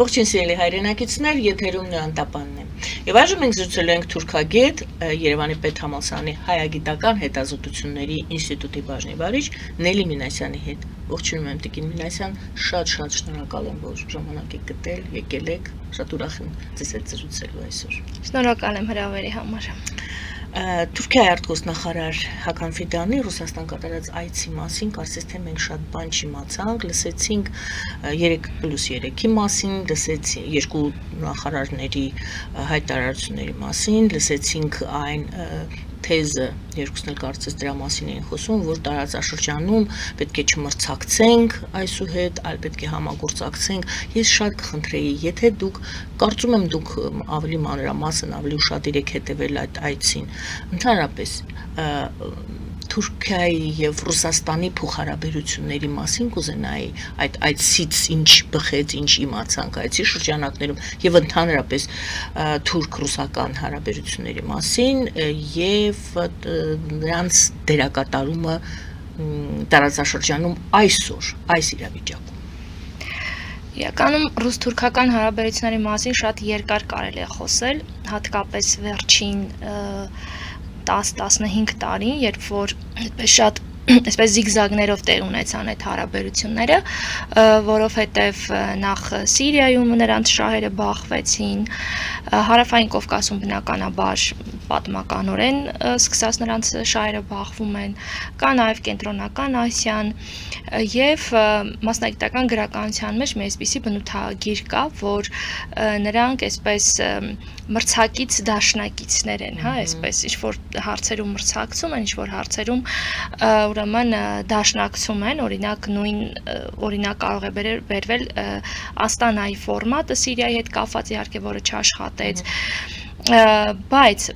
Ողջույն սիրելի հայրենակիցներ, եթերում Նոյան Տապանն է։ Եվ այժմ մենք զրուցելու ենք թուրքագետ Երևանի Պետհամալսարանի հայագիտական հետազոտությունների ինստիտուտի բաժնի վարիչ Նելի Մինասյանի հետ։ Ողջունում եմ Տիկին Մինասյան, շատ շնորհակալ եմ, որ ժամանակ եք գտել, եկել եք, շատ ուրախ եմ ձեզ հետ զրուցելու այսօր։ Շնորհակալ եմ հրավերի համար։ Թուրքիայի արտգործնախարար Հական Ֆիդանի Ռուսաստան կատարած այցի մասին կարծես թե մենք շատ բան չիմացանք, լսեցինք 3+3-ի մասին, լսեցինք երկու նախարարների հայտարարությունների մասին, լսեցինք այն թեզը, երկուսն էլ կարծես դրա մասին էին խոսում, որ տարածաշրջանում պետք է չմրցակցենք այսուհետ, այլ պետք է համագործակցենք։ Ես շատ կխնդրեի, եթե դուք կարծում եմ դուք ավելի մանրամասն, ավելի ուշադիր եք հետևել այդ այցին, ընդհանրապես Թուրքիայի եւ Ռուսաստանի փոխհարաբերությունների մասին կուզենայի այդ այցից ինչ բխեց, ինչ իմացանք այցի շրջանակներում եւ ընդհանրապես թուրք-ռուսական հարաբերությունների մասին եւ նրանց դերակատարումը տարածաշրջանում այսօր այս իրավիճակում։ Իրականում ռուս-թուրքական հարաբերությունների մասին շատ երկար կարելի է խոսել, հատկապես վերջին 10-15 տարին, երբ որ շատ այսպես զիգզագներով տեղ ունեցան այդ հարաբերությունները, որովհետև նախ Սիրիայում նրանց շահերը բախվեցին, Հարավային Կովկասում բնականաբար պատմականորեն սկսած նրանց շահերը բախվում են, կա նաև Կենտրոնական Ասիան եւ մասնագիտական գրականության մեջ մի այսպիսի բնութագիր կա, որ նրանք այսպես մրցակից դաշնակիցներ են, հա, այսպես ինչ որ հարցերում մրցակցում են, ինչ որ հարցերում ուրեմն դաշնակցում են, օրինակ կարող է բերվել Աստանայի ֆորմատը Սիրիայի հետ կապված իհարկե, որը չաշխատեց, բայց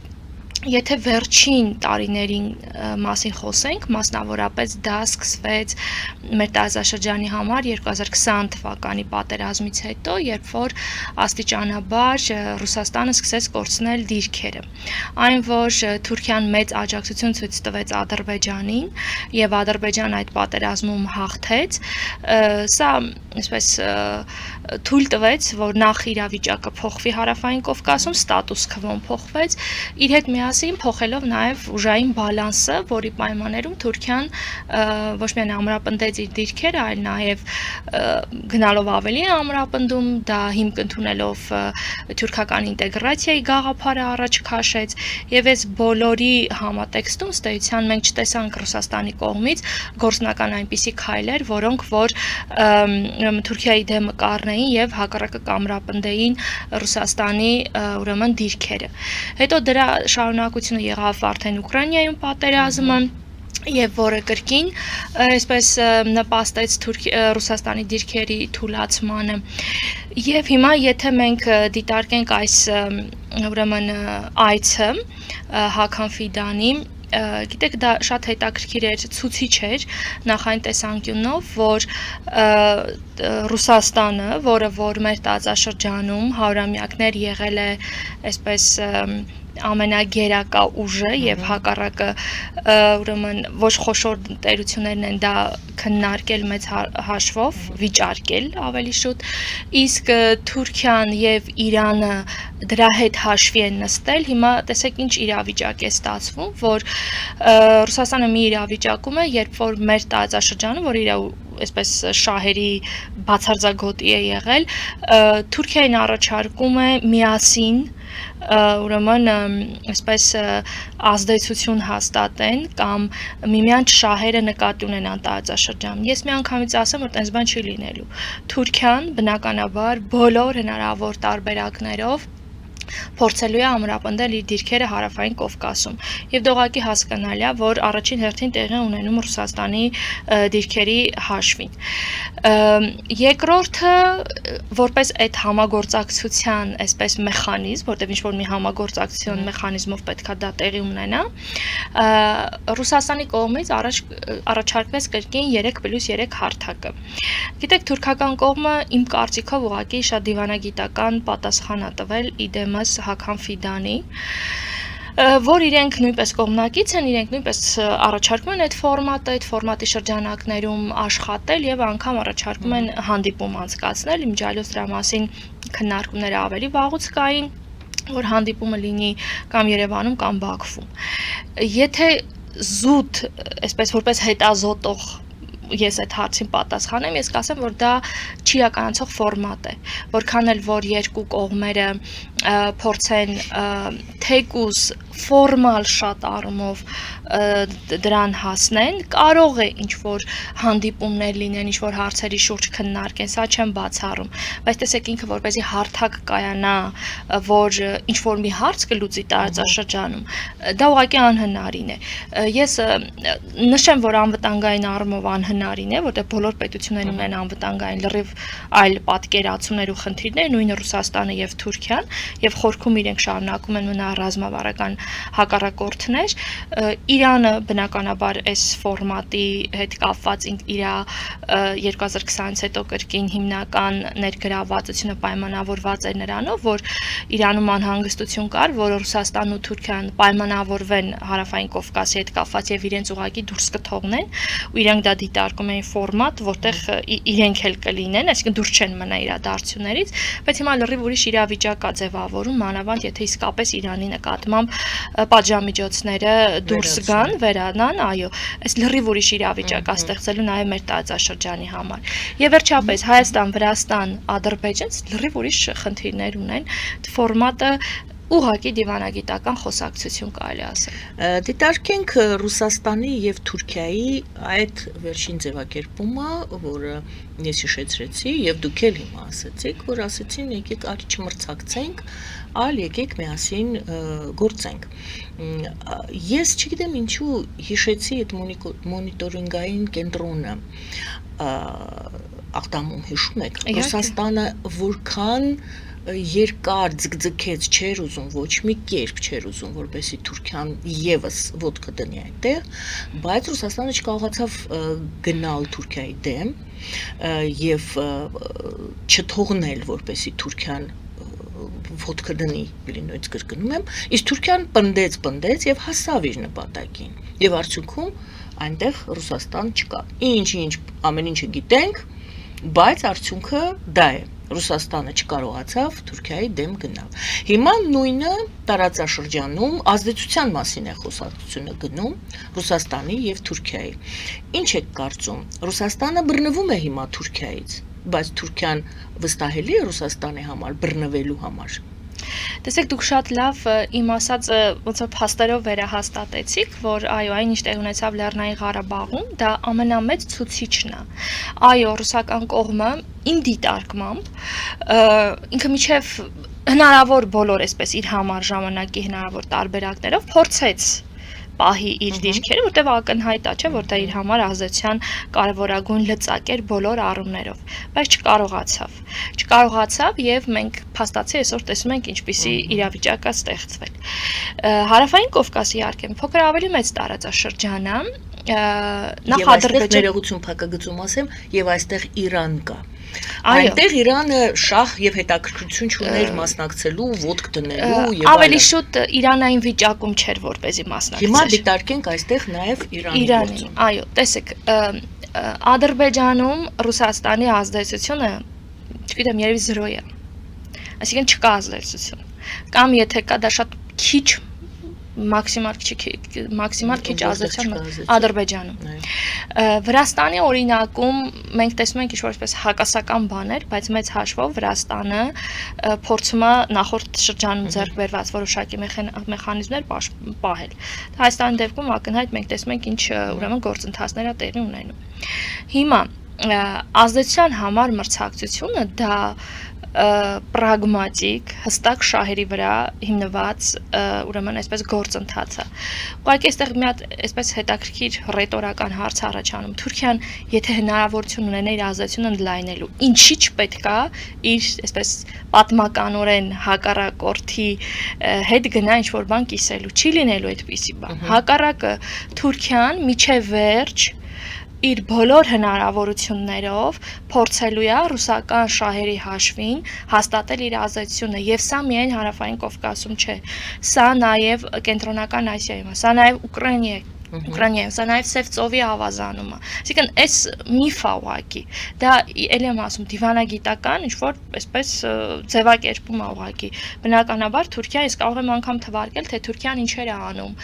եթե վերջին տարիներին մասին խոսենք, մասնավորապես դա սկսվեց մեր տարածաշրջանի համար 2020 թվականի պատերազմից հետո, երբ որ աստիճանաբար Ռուսաստանը սկսեց կորցնել դիրքերը։ Այն, որ Թուրքիան մեծ աջակցություն ցույց տվեց Ադրբեջանին եւ Ադրբեջանը այդ պատերազմում հաղթեց, սա այսպես թույլ տվեց, որ նախ իրավիճակը փոխվի Հարավային Կովկասում, ստատուս քվոն փոխվեց, իր հետ միասին փոխելով նաև ուժային բալանսը, որի պայմաններում Թուրքիան ոչ միայն ամրապնդեց իր դիրքերը, այլ նաև գնալով ավելի ամրապնդում, դա հիմք ընդունելով թուրքական ինտեգրացիայի գաղափարը առաջ քաշեց, եւ այս բոլորի համատեքստում ըստ էության մենք չտեսանք Ռուսաստանի կողմից գործնական այնպիսի քայլեր, որոնք որ Թուրքիայի դեմ կառնեին եւ հակառակը կամրապնդեին Ռուսաստանի ուրեմն դիրքերը։ Հետո դրա շարունակությունը եղավ արդեն Ուկրաինայում պատերազմը, եւ որը կրկին այսպես նպաստեց Ռուսաստանի դիրքերի թուլացմանը։ Եվ հիմա եթե մենք դիտարկենք այս ուրեմն այցը Հական Ֆիդանի, գիտեք, դա շատ հետաքրքիր էր, ցուցիչ էր նախ այն տեսանկյունով, որ Ռուսաստանը, որը որ մեր տարածաշրջանում հարյուրամյակներ եղել է այսպես ամենագերակա ուժը եւ հակառակը ուրեմն ոչ խոշոր տերություններն են դա քննարկել մեծ հաշվով, վիճարկել ավելի շուտ, իսկ Թուրքիան եւ Իրանը դրա հետ հաշվի են նստել, հիմա տեսեք ինչ իրավիճակ է ստացվում, որ Ռուսաստանը մի իրավիճակում է, երբ որ մեր տարածաշրջանում, որ իր այսպես շահերի բացարձակոտի է եղել, Թուրքիային առաջարկում է միասին ուրեմն այսպես ազդեցություն հաստատեն կամ միմյանց շահերը նկատի ունենան տարածաշրջանում։ Ես մի անգամից ասեմ, որ տենց բան չի լինելու։ Թուրքիան բնականաբար բոլոր հնարավոր տարբերակներով փորձելու է ամրապնդել իր դիրքերը Հարավային Կովկասում։ Եվ դողակի հասկանալի է, որ առաջին հերթին տեղի ունենում Ռուսաստանի դիրքերի հաշվին։ Երկրորդը, որպես այդ համագործակցության այսպես մեխանիզմ, որտեղ ինչ-որ մի համագործակցություն մեխանիզմով պետքա դա տեղի ունենա, Ռուսաստանի կողմից առաջարկվեց կրկին 3+3 հարթակը։ Գիտեք, թուրքական կողմը իմ կարծիքով ուղղակի շատ դիվանագիտական պատասխան է տվել իդեմս Հական Ֆիդանի, որ իրենք նույնպես կողմնակից են, իրենք նույնպես առաջարկում են այդ ֆորմատի շրջանակներում աշխատել եւ անգամ առաջարկում են հանդիպում անցկացնել, իմջալոց դրա մասին քննարկումները ավելի վաղուց կային, որ հանդիպումը լինի կամ Երևանում կամ Բաքվում։ Եթե զուտ, այսպես որպես հետազոտող ես այդ հարցին պատասխանեմ, ես կասեմ, որ դա չի իրականացող ֆորմատ է, որքան էլ որ երկու կողմերը փորձեն թեկուզ ֆորմալ շատ առումով դրան հասնեն, կարող է ինչ-որ հանդիպումներ լինեն, ինչ-որ հարցերի շուրջ քննարկեն, սա չեմ բացառում, բայց տեսեք ինքը որպեսզի հարթակ կայանա, որ ինչ-որ մի հարց կլուծի տարածաշրջանում, դա ուղղակի անհնարին է։ Ես նշեմ, որ անվտանգային առումով անհնարին է, որտեղ բոլոր պետություններն ունեն անվտանգային լրիվ այլ պատկերացումներ ու խնդիրներ, նույնը Ռուսաստանը եւ Թուրքիան, եւ խորքում իրենք շարունակում են մնալ ռազմավարական հակառակորդներ։ Իրանը բնականաբար այս ֆորմատի հետ կապված իր 2020-ից հետո կրկին հիմնական ներգրավվածությունը պայմանավորված էր նրանով, որ Իրանում անհանգստություն կար, որ Ռուսաստանն ու Թուրքիան պայմանավորվեն Հարավային Կովկասի հետ կապված եւ իրենց ուղակի դուրս կթողնեն, ու իրենք դա դիտարկում էին ֆորմատ, որտեղ իրենք էլ կլինեն, այսինքն դուրս չեն մնա իրադարձություններից, բայց հիմա լրիվ ուրիշ իրավիճակ կա ձևավորում, մանավանդ եթե իսկապես Իրանի նկատմամբ պատժամիջոցները դուրս գան, վերանան, այո, այս լրիվ ուրիշ իրավիճակ է ստեղծելու նաև մեր տարածաշրջանի համար։ Եվ վերջապես Հայաստան, Վրաստան, Ադրբեջան լրիվ ուրիշ խնդիրներ ունեն, ֆորմատը ուղղակի դիվանագիտական խոսակցություն կարելի ասել։ Դիտարկենք Ռուսաստանի եւ Թուրքիայի այդ վերջին ձևակերպումը, որը ես հիշեցրեցի եւ դուք էլ հիմա ասացիք, որ ասեցին եկեք արի չմրցակցենք, այլ եկեք միասին գործենք։ Ես չգիտեմ ինչու հիշեցի այդ մոնիտորինգային կենտրոնը Աղդամում, հիշում եք, Ռուսաստանը որքան երկար ձգձգեց, չէր ուզում, ոչ մի կերպ չէր ուզում, որպեսզի Թուրքիան եւս ոտքը դնի այնտեղ, բայց Ռուսաստանը չկարողացավ գնալ Թուրքիայի դեմ եւ չթողնել, որպեսզի Թուրքիան ոտքը դնի, նույնիսկ կրկնում եմ, իսկ Թուրքիան պնդեց եւ հասավ իր նպատակին։ Եվ արդյունքում այնտեղ Ռուսաստան չկա։ Ինչ ամեն ինչը գիտենք, բայց արդյունքը դա է։ Ռուսաստանը չկարողացավ Թուրքիայի դեմ գնալ։ Հիմա նույնը տարածաշրջանում ազդեցության մասին է խոսակցությունը գնում Ռուսաստանի եւ Թուրքիայի։ Ինչ եք կարծում, Ռուսաստանը բռնվում է հիմա Թուրքիայից, բայց Թուրքիան վստահելի է Ռուսաստանի համար բռնվելու համար։ Տեսեք, դուք շատ լավ իմ ասածը ոնց որ փաստերով վերահաստատեցիք, որ այո, այն ինչ տեղ ունեցավ Լեռնային Ղարաբաղում, դա ամենամեծ ցուցիչն է։ Այո, ռուսական կողմը իմ դիտարկմամբ ինքը միջև հնարավոր բոլոր այսպես իր համար ժամանակի հնարավոր տարբերակներով փորձեց պահի իր դիրքերը, որտեղ ակնհայտ է, չէ, որ դա իր համար ազդեցության կարևորագույն լծակ էր բոլոր առումներով, բայց չկարողացավ եւ մենք փաստացի այսօր տեսնում ենք ինչպիսի իրավիճակ է ստեղծվել։ Հարավային Կովկասի իհարկե փոքր ավելի մեծ տարածաշրջան է, նախ Ադրբեջան ներողություն փակագծում ասեմ, եւ այստեղ Իրան կա։ Այնտեղ Իրանը շահ եւ հետաքրքրություն չուներ մասնակցելու, ոտք դնելու եւ ավելի շուտ Իրանային վիճակում չէր որպեսզի մասնակցեր։ Հիմա դիտարկենք այստեղ նաեւ Իրանի, այո, տեսեք, Ադրբեջանում Ռուսաստանի ազդեցությունը, չգիտեմ, երևի 0 է։ Այսինքն չկա ազդեցություն։ Կամ եթե կա, դա շատ քիչ մաքսիմալ քիչ ազդեցություն Ադրբեջանում։ Վրաստանի օրինակում մենք տեսնում ենք ինչ-որ այսպես հակասական բաներ, բայց մեծ հաշվով Վրաստանը փորձում է նախորդ շրջանում ձեռք բերված որոշակի մեխանիզմներ պահել։ Հայաստանի դեպքում ակնհայտ մենք տեսնում ենք ինչ ուրեմն գործընթացներ է տեղի ունենում։ Հիմա ազդեցության համար մրցակցությունը դա պրագմատիկ, հստակ շահերի վրա հիմնված ուրեմն այսպես գործընթաց է։ Ուղղակի այստեղ մի հատ այսպես հետաքրքիր ռետորական հարց առաջանում։ Թուրքիան, եթե հնարավորություն ունենա իր ազդեցությունը ընդլայնելու, ինչի՞ չպետք է իր այսպես պատմականորեն հակառակորդի հետ գնա ինչ-որ բան կիսելու, չի լինելու այդպիսի բան։ Հակառակը Թուրքիան միջև վերջ իր բոլոր հնարավորություններով փորձելու է ռուսական շահերի հաշվին հաստատել իր ազդեցությունը, եւ սա միայն Հարավային Կովկասում չէ, սա նաեւ Կենտրոնական Ասիայում է, սա նաեւ Ուկրաինայի Ուկրաինայում, սա նաև Սև ծովի ավազանումը։ Այսինքն, այս միֆ է ուղղակի։ Դա ելի եմ ասում դիվանագիտական, ինչ որ այսպես ձևակերպում է ուղղակի։ Բնականաբար Թուրքիան ես կարող եմ անգամ թվարկել, թե Թուրքիան ինչեր է անում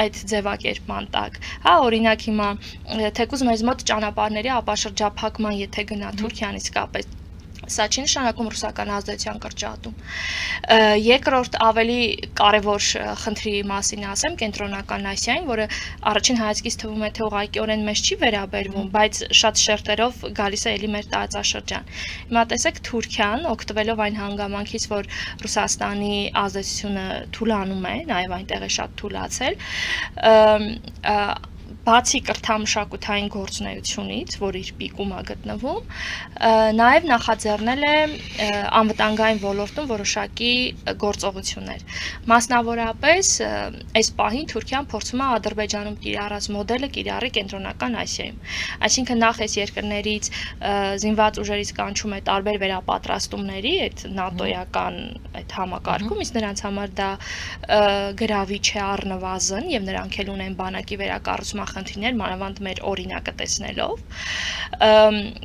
այդ ձևակերպման տակ։ Հա, օրինակ հիմա թեկուզ մեզ մոտ ճանապարհների ապաշրջափակման, եթե գնա Թուրքիան իսկապես սա չի նշանակում ռուսական ազդեցության կրճատում։ Երկրորդ ավելի կարևոր խնդրի մասին ասեմ կենտրոնական Ասիային, որը առաջին հայացքից թվում է թե ուղղակիորեն մեզ չի վերաբերվում, բայց շատ շերտերով գալիս է էլի մեր տարածաշրջան։ Հիմա տեսեք Թուրքիան, օգտվելով այն հանգամանքից, որ Ռուսաստանի ազդեցությունը թուլանում է, նաև այնտեղ է շատ թուլացել, բացի կրթամշակութային գործունեությունից, որ իր պիկում է գտնվում, նաև նախաձեռնել է անվտանգային ոլորտում որոշակի գործողություններ։ Մասնավորապես, այս պահին Թուրքիան փորձում է Ադրբեջանում կիրառած մոդելը կիրառի կենտրոնական Ասիայում։ Այսինքն նախ այս երկրներից զինված ուժերից կանչում է տարբեր վերապատրաստումների, այդ նատոյական այդ համակարգում, իսկ նրանց համար դա գրավիչ է առնվազն, եւ նրանք էլ ունեն բանակի վերակառուցման խնդիրներ, մանավանդ մեր օրինակը տեսնելով,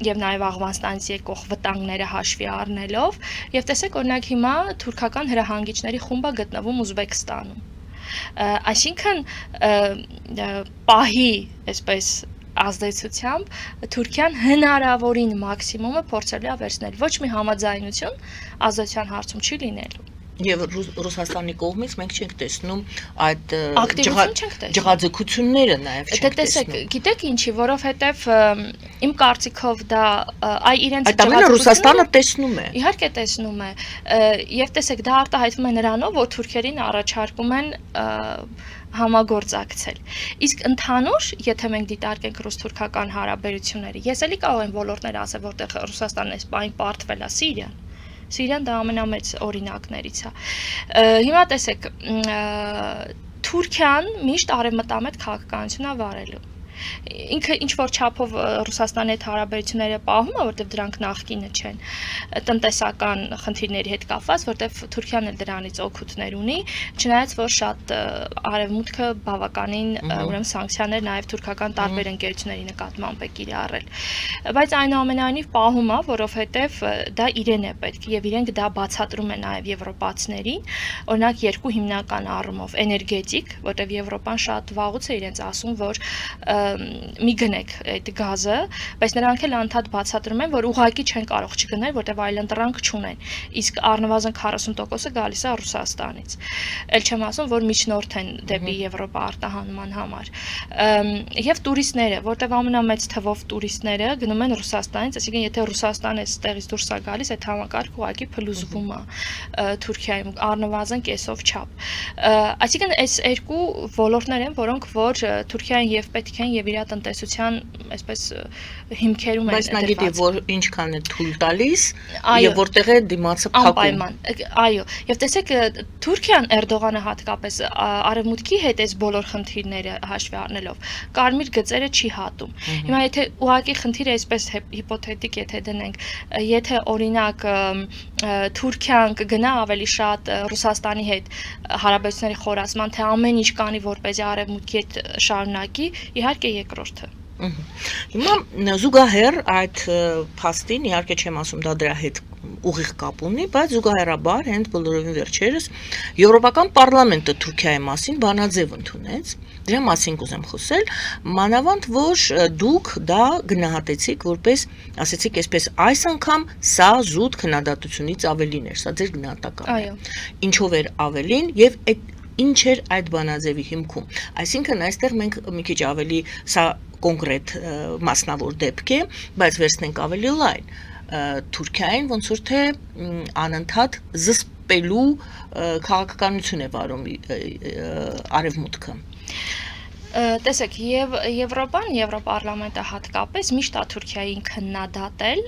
եւ նաեւ Աղվանստանից եկող վտանգները հաշվի առնելով, եւ տեսեք օրինակ հիմա թուրքական հրահանգիչների խումբ է գտնվում Ուզբեկստանում։ Այսինքն պահի, այսպես ազդեցությամբ Թուրքիան հնարավորին մաքսիմումը փորձելու է վերցնել, ոչ մի համաձայնություն ազդեցության հարցում չի լինելու։ Եվ Ռուսաստանի կողմից մենք չենք տեսնում այդ ակտիվություն ջղաձգությունները նաև չենք տեսնում։ Տեսեք, գիտեք ինչի, որովհետև իմ կարծիքով դա իրենց այդ ամենը Ռուսաստանը տեսնում է։ Իհարկե տեսնում է, եւ տեսեք, դա արտահայտվում է նրանով, որ թուրքերին առաջարկում են համագործակցել։ Իսկ ընդհանուր, եթե մենք դիտարկենք ռուս-թուրքական հարաբերությունները, ես էլի կարող եմ ոլորտներ ասել, որտեղ Ռուսաստանն այս պահին պարտվել է Սիրիան։ Սիրիան դա ամենամեծ օրինակներից է։ Հիմա տեսեք, Թուրքիան միշտ արևմտամետ քաղաքականություն է վարելու։ Ինքը ինչ որ չափով Ռուսաստանի հետ հարաբերությունները պահում է, որտեղ դրանք նախկինը չեն, տնտեսական խնդիրների հետ կապված, որտեղ Թուրքիան էլ դրանից օգուտներ ունի, չնայած որ շատ արևմուտքը բավականին ուրեմն սանկցիաներ նաև թուրքական տարբեր ընկերությունների նկատմամբ է կիրառել։ Բայց այնուամենայնիվ պահում է, որովհետև դա իրեն է պետք եւ իրենք դա բացատրում են նաև եվրոպացիներին, օրինակ երկու հիմնական առումով էներգետիկ, որտեղ Եվրոպան շատ վաղուց է իրենց ասում, որ մի գնեք այդ գազը, բայց նրանք էլ անդադ բացատրում են, որ ուղղակի չեն կարող չգնել, որտեղ այլընտրանք չունեն։ Իսկ առնվազն 40%-ը գալիս է Ռուսաստանից։ Էլ չեմ ասում, որ միջնորդ են դեպի Եվրոպա արտահանման համար։ Եվ տուրիստները, որտեղ ամենամեծ թվով տուրիստները գնում են Ռուսաստանից, այսինքն եթե Ռուսաստանը այստեղից դուրս է գալիս, այդ համակարգը ուղղակի փլուզվում է Թուրքիայում առնվազն կեսով չափ։ Այսինքն այս երկու ոլորտներ են, որոնք որ Թուրքիան եւ պետք են եւ իր տնտեսության այսպես հիմքերում են բայց նա գիտի որ ինչքան է թույլ տալիս եւ որտեղ է դիմացը փակում այո եւ տեսեք Թուրքիան Էրդողանը հատկապես արևմուտքի հետ այս բոլոր խնդիրները հաշվի առնելով կարմիր գծերը չի հատում հիմա եթե ուղղակի խնդիրը այսպես հիպոթետիկ եթե դնենք եթե օրինակ Թուրքիան կգնա ավելի շատ Ռուսաստանի հետ հարաբերությունների խորացման թե ամեն ինչ կանի որպեսզի արևմուտքի հետ շարունակի իհարկե երկրորդը Հիմա զուգահեռ այդ փաստին իհարկե չեմ ասում դա դրա հետ ուղիղ կապ ունի, բայց զուգահեռաբար հենց բոլորովին վերջերս Եվրոպական պարլամենտը Թուրքիայի մասին բանաձև ընդունեց, դրա մասին կուզեմ խոսել, մանավանդ որ դուք դա գնահատեցիք, որպես ասեցիք այսպես այս անգամ սա զուտ քննադատությունից ավելին էր, սա ձեր գնահատականն է։ Ինչով էր ավելին եւ ինչ էր այդ բանաձևի հիմքում։ Այսինքն այստեղ մենք մի քիչ ավելի սա կոնկրետ մասնավոր դեպք է, բայց վերցնենք ավելի լայն Թուրքիային ոնց որ թե անընդհատ զսպելու քաղաքականություն է վարում արևմուտքը։ Տեսեք, եւ Եվրոպան, Եվրոպարլամենտը հատկապես միշտ է Թուրքիային քննադատել,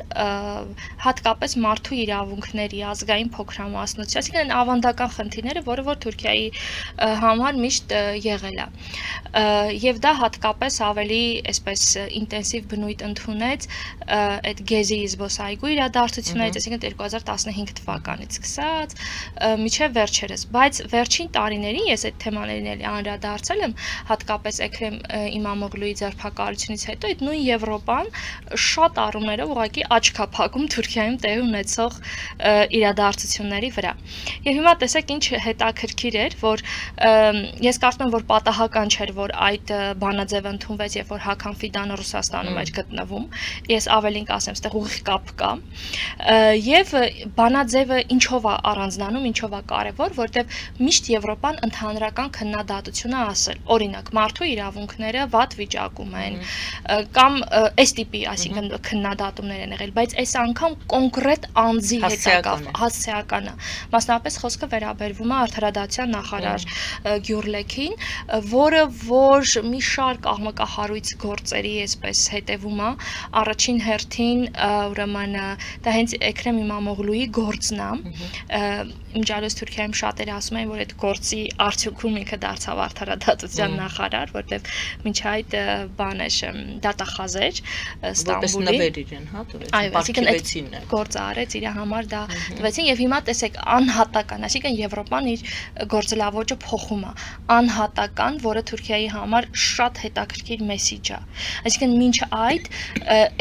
հատկապես մարդու իրավունքների ազգային փոքրամասնություն, այսինքն ավանդական խնդիրները, որը որ Թուրքիայի համար միշտ եղել է։ Եվ դա հատկապես ավելի այսպես ինտենսիվ բնույթ ընդունեց այդ Գեզի զբոսայգու իրադարձություններից, այսինքն 2015 թվականից սկսած մինչև վերջերս, բայց վերջին տարիներին ես այդ թեմաներին էլի անդրադարձել եմ, հատկապես Էքրեմ Իմամօղլուի ձերբակալությունից հետո այդ նույն Եվրոպան շատ առումներով ուղղակի աչք է փակում Թուրքիայում տեղի ունեցող իրադարձությունների վրա։ Եվ հիմա տեսեք ինչ հետաքրքիր էր, որ ես կարծում եմ, որ պատահական չէր, որ այդ բանաձևը ընդունվեց, երբ որ Հական Ֆիդանը Ռուսաստանում էր գտնվում։ Ես ավելին կասեմ, այստեղ ուղիղ կապ կա։ Եվ բանաձևը ինչով է առանձնանում, ինչով է կարևոր, որտեղ միշտ Եվրոպան ընդհանրական քննադատություն է ասել։ Օրինակ, մարդու իրավունքները վատ վիճակում են, կամ այս տիպի, այսինքն քննադատումներ են եղել, բայց այս անգամ կոնկրետ անձի հետ հասցեական է։ Մասնավորապես խոսքը վերաբերվում է արդարադատության նախարար Գյուրլեքին, որը որ մի շարք աղմկահարույց գործերի այսպես հետևում է, առաջին հերթին ուրեմն դա հենց Էքրեմ Իմամօղլուի գործն է։ Իմջալոս Թուրքիայում շատերը ասում են, որ այդ գործի արդյունքում ինքը դարձավ արդարադատության նախարար, որտեղ մինչ այդ բան էր դատախազ էր Ստամբուլի։ Նվեր իրեն, հա, տվեցին, պարգևեցին է։ Գործը արեց իր համար դա տվեցին եւ հիմա տեսեք անհատական, այսինքն Եվրոպան իր գործելավոճը փոխում է, անհատական, որը Թուրքիայի համար շատ հետաքրքիր մեսիջ է։ Այսինքն մինչ այդ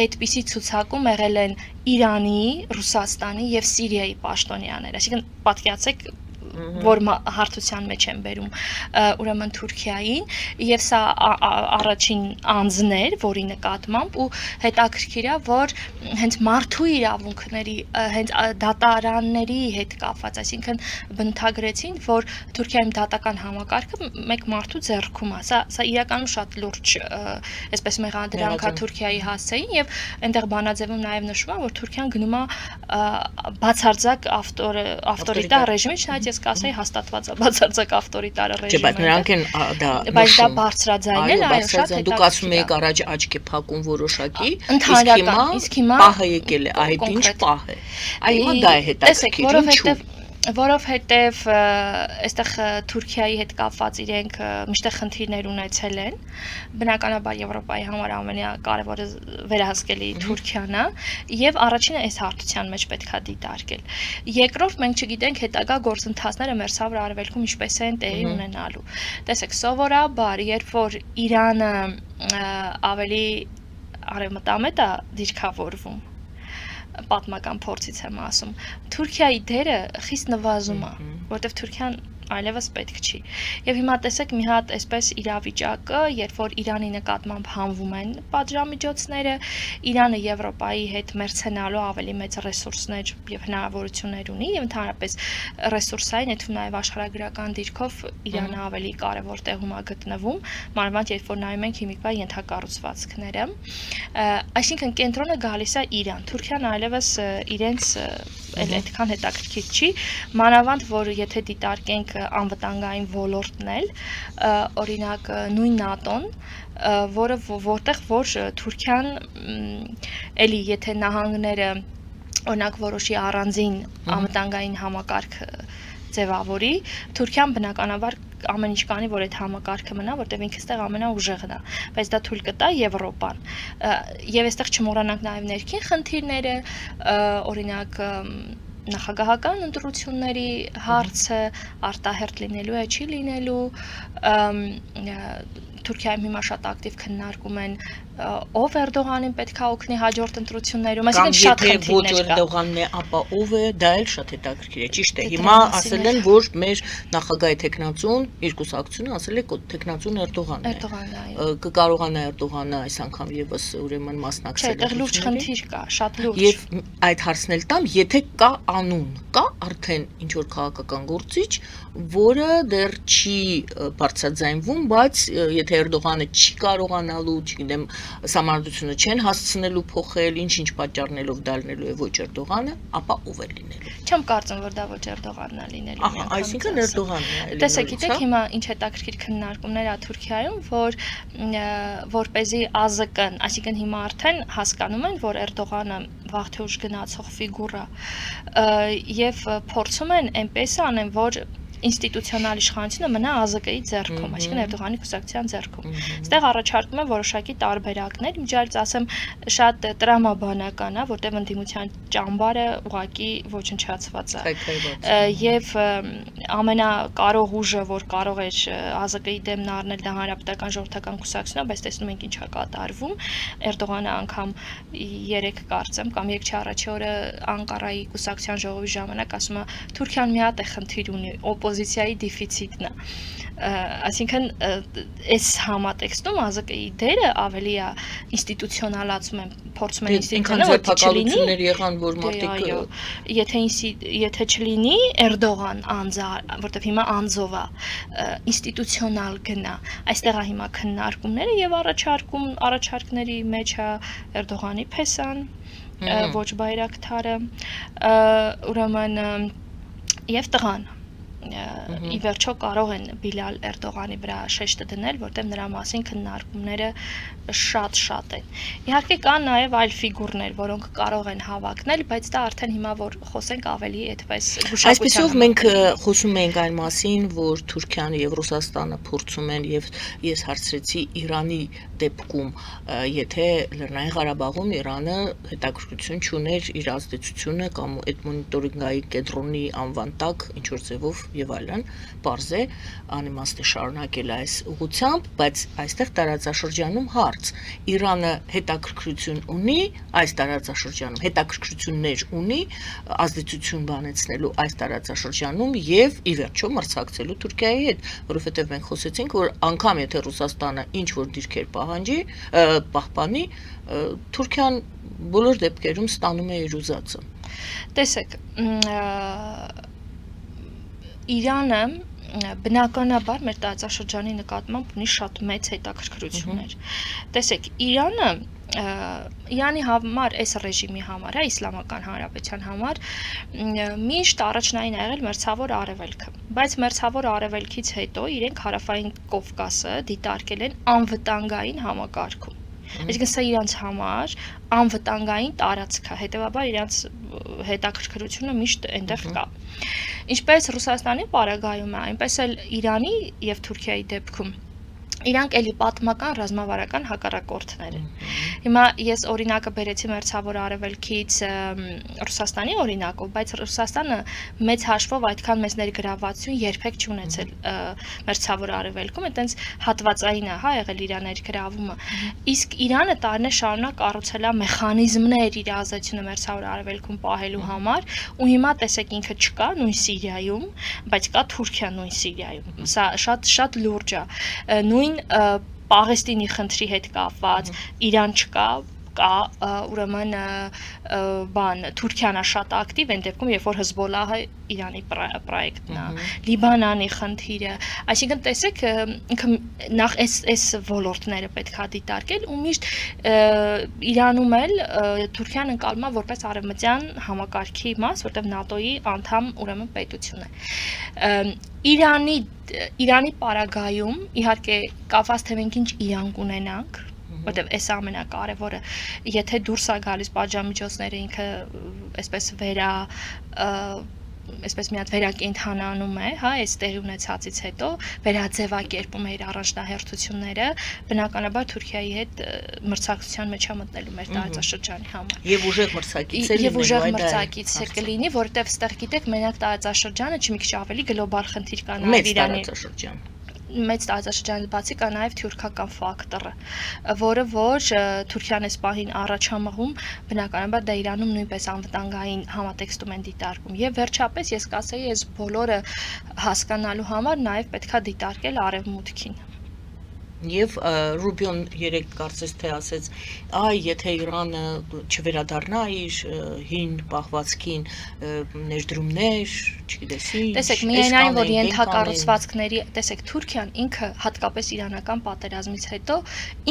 այդպիսի ցուցակում եղել են Իրանի, Ռուսաստանի եւ Սիրիայի պաշտոնյաներ, այսինքն պատկերացեք որ հարթության մեջ են բերում ուրեմն Թուրքիային եւ սա առաջին անձներ, որի նկատմամբ ու հետաքրքիր է, որ հենց մարդու իրավունքների, հենց դատարանների հետ կապված, այսինքն բնութագրեցին, որ Թուրքիայում դատական համակարգը մեկ մարդու ձեռքում է։ Սա իրականում շատ լուրջ, այսպես մեղադրանք է Թուրքիայի հասցեին եւ այնտեղ բանաձևում նաեւ նշվում է, որ Թուրքիան գնում է բացարձակ ավտորիտար ռեժիմի, չնայած ես կասեի հաստատված է բացարձակ ավտորիտար ռեժիմը։ Բայց նրանք են դա բայց դա բարձրաձայն է, այո, շատ հետաքրքիր։ Դուք ասում եք առաջ աչք է փակում որոշակի, իսկ հիմա պահը եկել է, այդ ինչ պահ է։ Այո, դա է հետաքրքիր, ինչու՞։ Որովհետև այստեղ Թուրքիայի հետ կապված իրենք միշտ խնդիրներ ունեցել են, բնականաբար Եվրոպայի համար ամենակարևորը վերահսկելի Թուրքիան է, եւ առաջինը այս հարթության մեջ պետք է դիտարկել։ Երկրորդ մենք չգիտենք հետագա գործընթացները Մերձավոր Արևելքում ինչպես են տեղի ունենալու։ Տեսեք, սովորաբար, երբ որ Իրանը ավելի արևմտամետ է դիրքավորվում, պատմական փորձից եմ ասում, Թուրքիայի դերը խիստ նվազում է, որտեղ Թուրքիան այլևս պետք չի։ Եվ հիմա տեսեք մի հատ այսպես իրավիճակը, երբ որ Իրանի նկատմամբ հանվում են պատժամիջոցները, Իրանը Եվրոպայի հետ մերձենալու ավելի մեծ ռեսուրսներ եւ հնարավորություններ ունի եւ ընդհանրապես ռեսուրսային, այդ նաեւ աշխարհագրական դիրքով Իրանը ավելի կարեւոր տեղում է գտնվում, մանավանդ երբ որ նայում ենք հիմիկվա ենթակառուցվածքները, այսինքն կենտրոնը գալիս է Իրան, Թուրքիան այլևս իրենց այդքան հետաքրքիր չի, մանավանդ որ եթե դիտարկենք անվտանգային ոլորտն էլ, օրինակ նույն ՆԱՏՕ-ն, որտեղ որ Թուրքիան էլի եթե նահանգները օրինակ որոշի առանձին անվտանգային համակարգ ձևավորի, Թուրքիան բնականաբար ամեն ինչ կանի, որ այդ համակարգը մնա, որտեղ ինքը ստեղ ամենաուժեղն է, բայց դա թույլ կտա Եվրոպան։ Եվ այստեղ չմոռանանք նաև ներքին խնդիրները, օրինակ նախագահական ընտրությունների հարցը, արտահերթ լինելու է, չի լինելու, Թուրքիայում հիմա շատ ակտիվ քննարկում են ով Էրդողանին պետք է օգնի հաջորդ ընտրություններում, այսինքն շատ խնդիրներ կա։ Էրդողանն է, ապա ով է, դա էլ շատ հետաքրքիր է, ճիշտ է։ Հիմա ասել են, որ մեր նախագահի տեխնացուն, երկուսակցությունը ասել է տեխնացուն Էրդողանն է։ Էրդողանն է։ Կկարողանա Էրդողանը այս անգամ եւս ուրեմն մասնակցել։ Չէ, այդտեղ լուրջ խնդիր կա, շատ լուրջ։ Եվ այդ հարցն էլ տամ, եթե կա անուն, կա արդեն ինչ որ քաղաքական գործիչ, որը դեռ չի բարձրաձայնվում, բայց եթե Էրդողանը չի կարողանալու, չգիտեմ, սահմանադրությունը չեն հասցնելու փոխել, ինչ պատճառներով դա լինելու է ոչ Էրդողանը, ապա ով է լինելու։ Չեմ կարծում, որ դա ոչ Էրդողանն է լինելու։ Ահա, այսինքն Էրդողանն է լինելու։ Տեսեք, գիտեք, հիմա ինչ հետաքրքիր քննարկումներ ա Թուրքիայում, որ որպեսզի ԱԶԿ-ն, այսինքն հիմա արդեն հասկանում են, որ Էրդողանը վաղ թե ուշ գնացող ֆիգուրա եւ փորձում են այնպես անեն, որ ինստիտուցիոնալ իշխանությունը մնա ԱԶԿ-ի ձեռքում, այսինքն Էրդողանի կուսակցության ձեռքում։ Այստեղ առաջարկում են որոշակի տարբերակներ, միջից ասեմ, շատ տրամաբանական է, որտեղ ընդդիմության ճամբարը ուղղակի ոչնչացված է։ Եվ ամենակարող ուժը, որ կարող էր ԱԶԿ-ի դեմն առնել, դա հանրապետական ժողովրդական կուսակցությունն է, բայց տեսնում ենք ինչ է կատարվում։ Էրդողանը անգամ 3 կարծեմ կամ 3 առաջի օրը Անկարայի կուսակցության ժողովի ժամանակ ասում է Թուրքիան մի հատ է խնդիր ունի, օպոզիցիայի դեֆիցիտն է։ Այսինքն այս համատեքստում ԱԶԿ-ի դերը ավելի է ինստիտուցիոնալացում են, փորձում են ինստիտուցիոնալ եղան, որ մարդիկ եթե չլինի Էրդողան անձը, որտեղ հիմա անձով է, ինստիտուցիոնալ գնա, այստեղ է հիմա քննարկումները եւ առաջարկների մեջ է Էրդողանի փեսան, ոչ բայրակթարը, ուրեմն եւ տղան ի վերջո կարող են Բիլալ Էրդողանի վրա շեշտը դնել, որտեղ նրա մասին քննարկումները շատ են։ Իհարկե կան նաև այլ ֆիգուրներ, որոնք կարող են հավակնել, բայց դա արդեն հիմա որ խոսենք ավելի այդպես գուշակության։ Այսպեսով մենք խոսում ենք այն մասին, որ Թուրքիան եւ Ռուսաստանը փորձում են եւ ես հարցրեցի Իրանի դեպքում, եթե Լեռնային Ղարաբաղում Իրանը հետաքրքրություն չուներ իր ազդեցությունը կամ այդ մոնիտորինգային կենտրոնի անվան տակ ինչ որ ձևով եւ այլն, պարզ է անիմաստ է շարունակել այս ուղղությամբ, բայց այստեղ տարածաշրջանում հարց Իրանը հետաքրքրություն ունի այս տարածաշրջանում, հետաքրքրություններ ունի ազդեցություն բանեցնելու այս տարածաշրջանում եւ ի վերջո մրցակցելու Թուրքիայի հետ, որովհետեւ մենք խոսեցինք, որ անգամ եթե Ռուսաստանը ինչ որ դիրքեր պահպանի, Թուրքիան բոլոր դեպքերում ստանում է իր ուզածը։ Տեսեք, Իրանը բնականաբար մեր տարածաշրջանի նկատմամբ ունի շատ մեծ հետաքրքրություններ։ Տեսեք, Իրանի համար, այս ռեժիմի համար, իսլամական հանրապետության համար միշտ առաջնային ա եղել Մերձավոր Արևելքը, բայց Մերձավոր Արևելքից հետո իրենք Հարավային Կովկասը դիտարկել են անվտանգային համակարգում։ Այսինքն սա իրանց համար անվտանգային տարածք է, հետևաբար իրանց հետաքրքրությունը միշտ այնտեղ կա։ Ինչպես Ռուսաստանի պարագայում է, այնպես էլ Իրանի եւ Թուրքիայի դեպքում իրանք էլի պատմական ռազմավարական հակառակորդներ են։ Հիմա ես օրինակը բերեցի Մերձավոր Արևելքից Ռուսաստանի օրինակով, բայց Ռուսաստանը մեծ հաշվով այդքան մեծ ներգրավվածություն երբեք չունեցել Մերձավոր Արևելքում, այտենց հատվածային է, հա, եղել իր ներգրավումը։ Իսկ Իրանը տարիներ շարունակ կառուցել է մեխանիզմներ իր ազդեցությունը Մերձավոր Արևելքում պահելու համար, ու հիմա տեսեք ինքը չկա նույն Սիրիայում, բայց կա Թուրքիա նույն Սիրիայում։ Սա շատ լուրջ է։ Նույն Պաղեստինի խնդրի հետ կապված Իրան չկա, կա ուրեմն Թուրքիան է շատ ակտիվ այն դեպքում, երբ որ Հեզբոլահը Իրանի պրոյեկտն է, Լիբանանի խնդիրը, այսինքն տեսեք ինքը նախ այս ոլորտները պետք է դիտարկել ու միշտ Իրանում էլ Թուրքիան ընկալվում է որպես արևմտյան համակարգի մաս, որտեղ ՆԱՏՕ-ի անդամ ուրեմն պետություն է։ Իրանի պարագայում իհարկե կապված թե մենք ինչ Իրան կունենանք, որտեղ այս ամենակարևորը, եթե դուրս է գալիս պատժամիջոցները ինքը այսպես մի հատ վերակենդանանում է, հա, այս տեղի ունեցածից հետո վերաձևակերպում է իր առաջնահերթությունները, բնականաբար Թուրքիայի հետ մրցակցության մեջ է մտնելու մեր տարածաշրջանի համար։ Եվ ուժեղ մրցակից է Եվ ուժեղ մրցակից է կլինի, որտեղ ստեղ գիտեք, մենակ տարածաշրջանը չի մի քիչ ավելի գլոբալ խնդիր կա նաև Իրանի մեծ տարածաշրջանից բացի կա նաև թյուրքական ֆակտորը, որը որ Թուրքիան այս պահին առաջամղում, բնականաբար դա Իրանում նույնպես անվտանգային համատեքստում են դիտարկում։ Եվ վերջապես ես կասեի, այս բոլորը հասկանալու համար նաև պետքա դիտարկել արևմուտքին։ Եվ Ռուբիոն երեք կարծես թե ասեց, եթե Իրանը չվերադառնա իր հին պահվածքին, ներդրումներ, չգիտես ինչ, տեսեք, միայն այն, որ ենթակառուցվածքների, տեսեք, Թուրքիան ինքը հատկապես իրանական պատերազմից հետո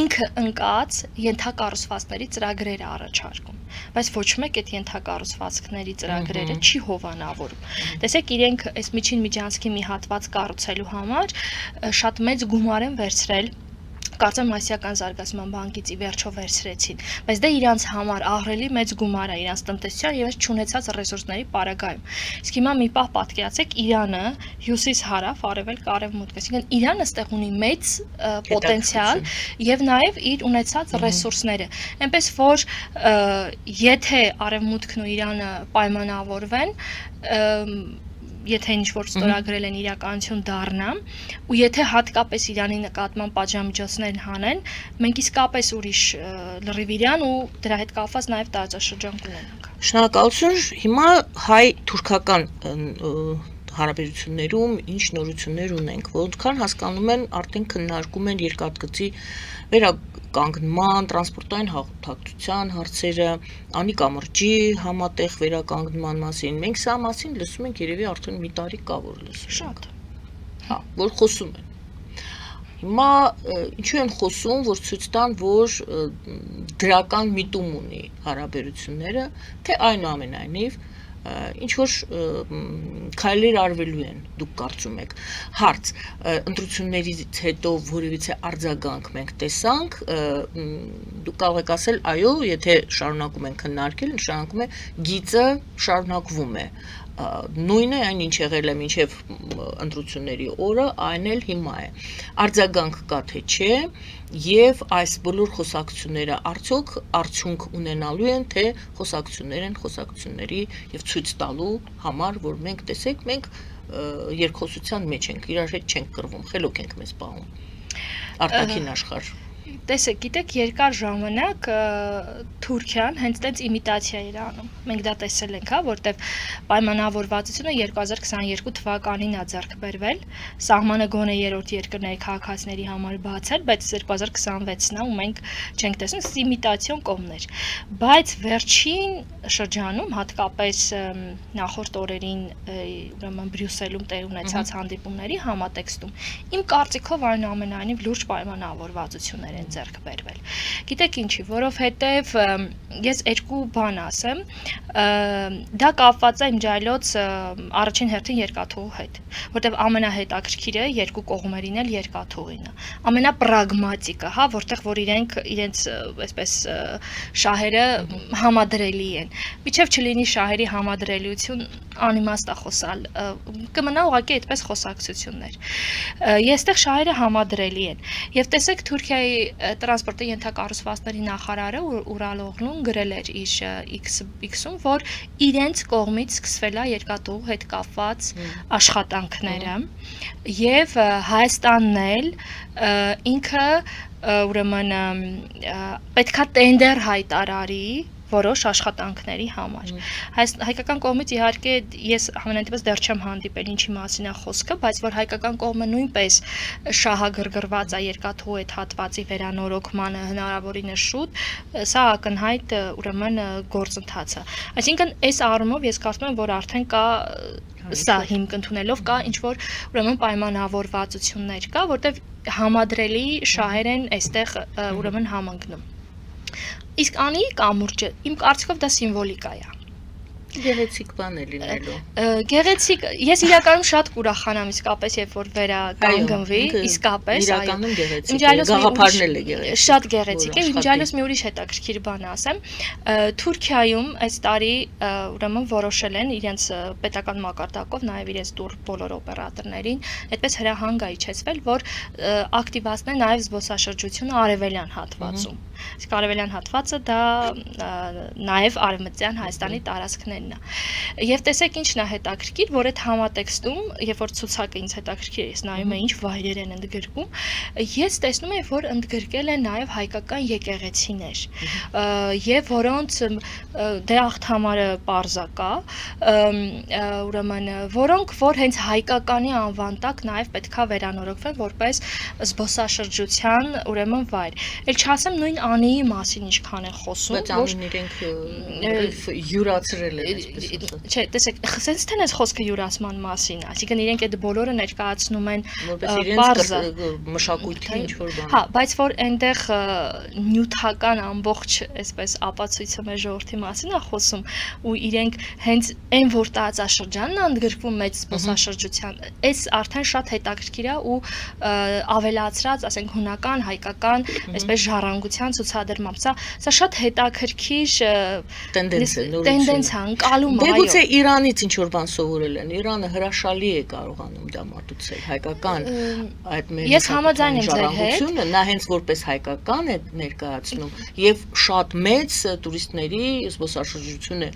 ինքը ընկած ենթակառուցվածքների ծրագրեր է առաջարկում, բայց ոչ մեկ այդ ենթակառուցվածքների ծրագրերը չի հովանավորում։ Տեսեք, իրենք այս միջին միջանցքի մի հատված կառուցելու համար շատ մեծ գումար են վերցրել, կարծեմ Ասիական զարգացման բանկից ի վերջո վերցրեցին, բայց դա իրանց համար ահռելի մեծ գումար է իրանց տնտեսության եւ այս չունեցած ռեսուրսների պարագայում։ Իսկ հիմա մի պահ պատկերացեք, Իրանը հյուսիս հարավ, արևելք, արևմուտք, այսինքն Իրանը այստեղ ունի մեծ պոտենցիալ եւ նաեւ իր ունեցած ռեսուրսները։ Այնպես որ եթե արևմուտքն ու Իրանը պայմանավորվեն, եթե ինչ-որ ստորագրել են իրականություն դառնա, ու եթե հատկապես Իրանի նկատմամբ պատժամիջոցներ հանեն, մենք իսկապես ուրիշ լրիվ Իրան ու դրա հետ կապված նաև տարածաշրջան կունենանք։ Շնորհակալություն։ Հիմա հայ-թուրքական հարաբերություններում ինչ նորություններ ունենք, որքան հասկանում են, արդեն քննարկում են երկաթգծի վերականգնման, տրանսպորտային հաղորդակցության հարցերը, Անի կամրջի համատեղ վերականգնման մասին։ Մենք սա մասին լսում ենք երևի արդեն մի տարի կա, որ լսում ենք։ Շատ։ Հա, որ խոսում են։ Հիմա ինչու են խոսում, որ ցույց տան, որ դրական միտում ունի հարաբերությունները, թե այնուամենայնիվ ինչ որ քայլեր արվելու են, դուք կարծում եք։ Հարց, ընտրություններից հետո որևիցե արձագանք մենք տեսանք, դուք կարող եք ասել, այո, եթե շարունակում են քննարկել, նշանակում է գիծը շարունակվում է։ Նույնն է այն ինչ եղել է մինչև ընտրությունների օրը, այն էլ հիմա է։ Արձագանք կա թե չէ, եւ այս բոլոր խոսակցությունները արդյոք արդյունք ունենալու են, թե խոսակցություններ են խոսակցությունների եւ ցույց տալու համար, որ մենք տեսեք, մենք երկխոսության մեջ ենք, իրար հետ չենք կռվում, խելոք ենք մեզ պահում։ Արտաքին աշխարհ։ Տեսեք, գիտեք, երկար ժամանակ Թուրքիան հենց տենց իմիտացիա էր անում։ Մենք դա տեսել ենք, հա, որտեվ պայմանավորվածությունը 2022 թվականին է ձեռք բերվել, սահմանը գոնե երրորդ երկրների քաղաքացիների համար բացել, բայց 2026-ն է ու մենք չենք տեսնում, իմիտացիոն կողմներ։ Բայց վերջին շրջանում, հատկապես նախորդ օրերին, ուրեմն Բրյուսելում տեղ ունեցած հանդիպումների համատեքստում, իմ կարծիքով այնուամենայնիվ լուրջ պայմանավորվածություններ են ձեռք բերվել։ Գիտեք ինչի, որովհետև ես երկու բան ասեմ, դա կապված է իմ ջայլոց առաջին հերթին երկաթուղու հետ, որտեվ ամենահետաքրքիրը երկու կողմերին էլ երկաթուղին է, ամենապրագմատիկը, հա, որտեղ որ իրենց այսպես շահերը համադրելի են, միջև չլինի շահերի համադրելիություն անիմաստ է խոսալ, կմնա ուղղակի այդպես խոսակցություններ։ Եստեղ շահերը համադրելի են, եւ տեսեք Թուրքիայի տրանսպորտի ենթակառուցվածքների նախարարը Ուրալօղլուն գրել էր իր X-ում, որ իրենց կողմից սկսվել է երկաթուղու հետ կապված աշխատանքները եւ Հայաստանն էլ ինքը ուրեմն պետքա տենդեր հայտարարի որոշ աշխատանքների համար։ Հայկական կողմից իհարկե ես համենայնիվս դեռ չեմ հանդիպել ինչի մասին է խոսքը, բայց որ հայկական կողմը նույնպես շահագրգռված է երկաթուղու այդ հատվածի վերանորոգմանը հնարավորինս շուտ, սա ակնհայտ ուրեմն գործընթաց է։ Այսինքն այս առումով ես կարծում եմ, որ արդեն կա սա հիմք ընդունելով կա ինչ որ ուրեմն պայմանավորվածություններ կա, որտեղ համադրելի շահեր են այստեղ ուրեմն համընկնում։ Իսկ Անի կամուրջը իմ կարծիքով դա սիմվոլիկա է։ Գեղեցիկ բան է լինելու։ Գեղեցիկ, ես իրականում շատ կուրախանամ իսկապես, երբ որ վերականգնվի, իսկապես, այո։ Իրականում գեղեցիկ է, գաղափարն էլ է գեղեցիկ։ Շատ գեղեցիկ է, իմջալոս մի ուրիշ հետաքրքիր բան ասեմ։ Թուրքիայում այս տարի ուրեմն որոշել են իրենց պետական մակարդակով, նաև իրենց տուր բոլոր օպերատորներին, այդպես հրահանգ է իջեցվել, որ ակտիվացնեն նաև զբոսաշրջությունը արևելյան հատվածում։ Իսկ արևելյան հատվածը դա նաև արևմտյան Հայաստանի տարածքներն Մոսինն է։ Եվ տեսեք ինչն է հետաքրքիր, որ այդ համատեքստում, երբ որ ցուցակը ինձ հետաքրքիր է, ես նայում եմ ինչ վայրեր են ընդգրկում, ես տեսնում եմ, որ ընդգրկել են նաև հայկական եկեղեցիներ, եւ որոնց դե ախտամարը պարզակա, ուրեմն որոնք որ հենց հայկականի անվան տակ նաև պետքա վերանորոգվեն որպես զբոսաշրջության ուրեմն վայր։ Էլ չասեմ նույն Անիի մասին ինչքան են խոսում, Բայց Անին իրենք յուրացրել են, այսպես ասած։ Չէ, տեսեք, sense թե այս խոսքը յուրացման մասին, այսինքն իրենք այդ բոլորը ներկայացնում են պարզը մշակույթի ինչ որ բան։ Հա, բայց որ այնտեղ նյութական ամբողջ, այսպես ապացույցը մեր ժողովրդի մասին է խոսում, ու իրենք հենց այն որ տարածաշրջանն է ընդգրկվում մեծ զբոսաշրջության, այս արդեն շատ հետաքրքիր է ու ավելացրած, ասենք հունական, հայկական, այսպես ժառանգության ցուցադրմամբ, սա շատ հետաքրքիր տենդենս է, ընկալում Դե գուցե Իրանից ինչ որ բան սովորել են, Իրանը հրաշալի է կարողանում դա մատուցել, հայկական այդ մեր Ես համաձայն եմ ձեր հետ, նա հենց որպես հայկական է ներկայացնում եւ շատ մեծ տուրիստների զբոսաշրջություն է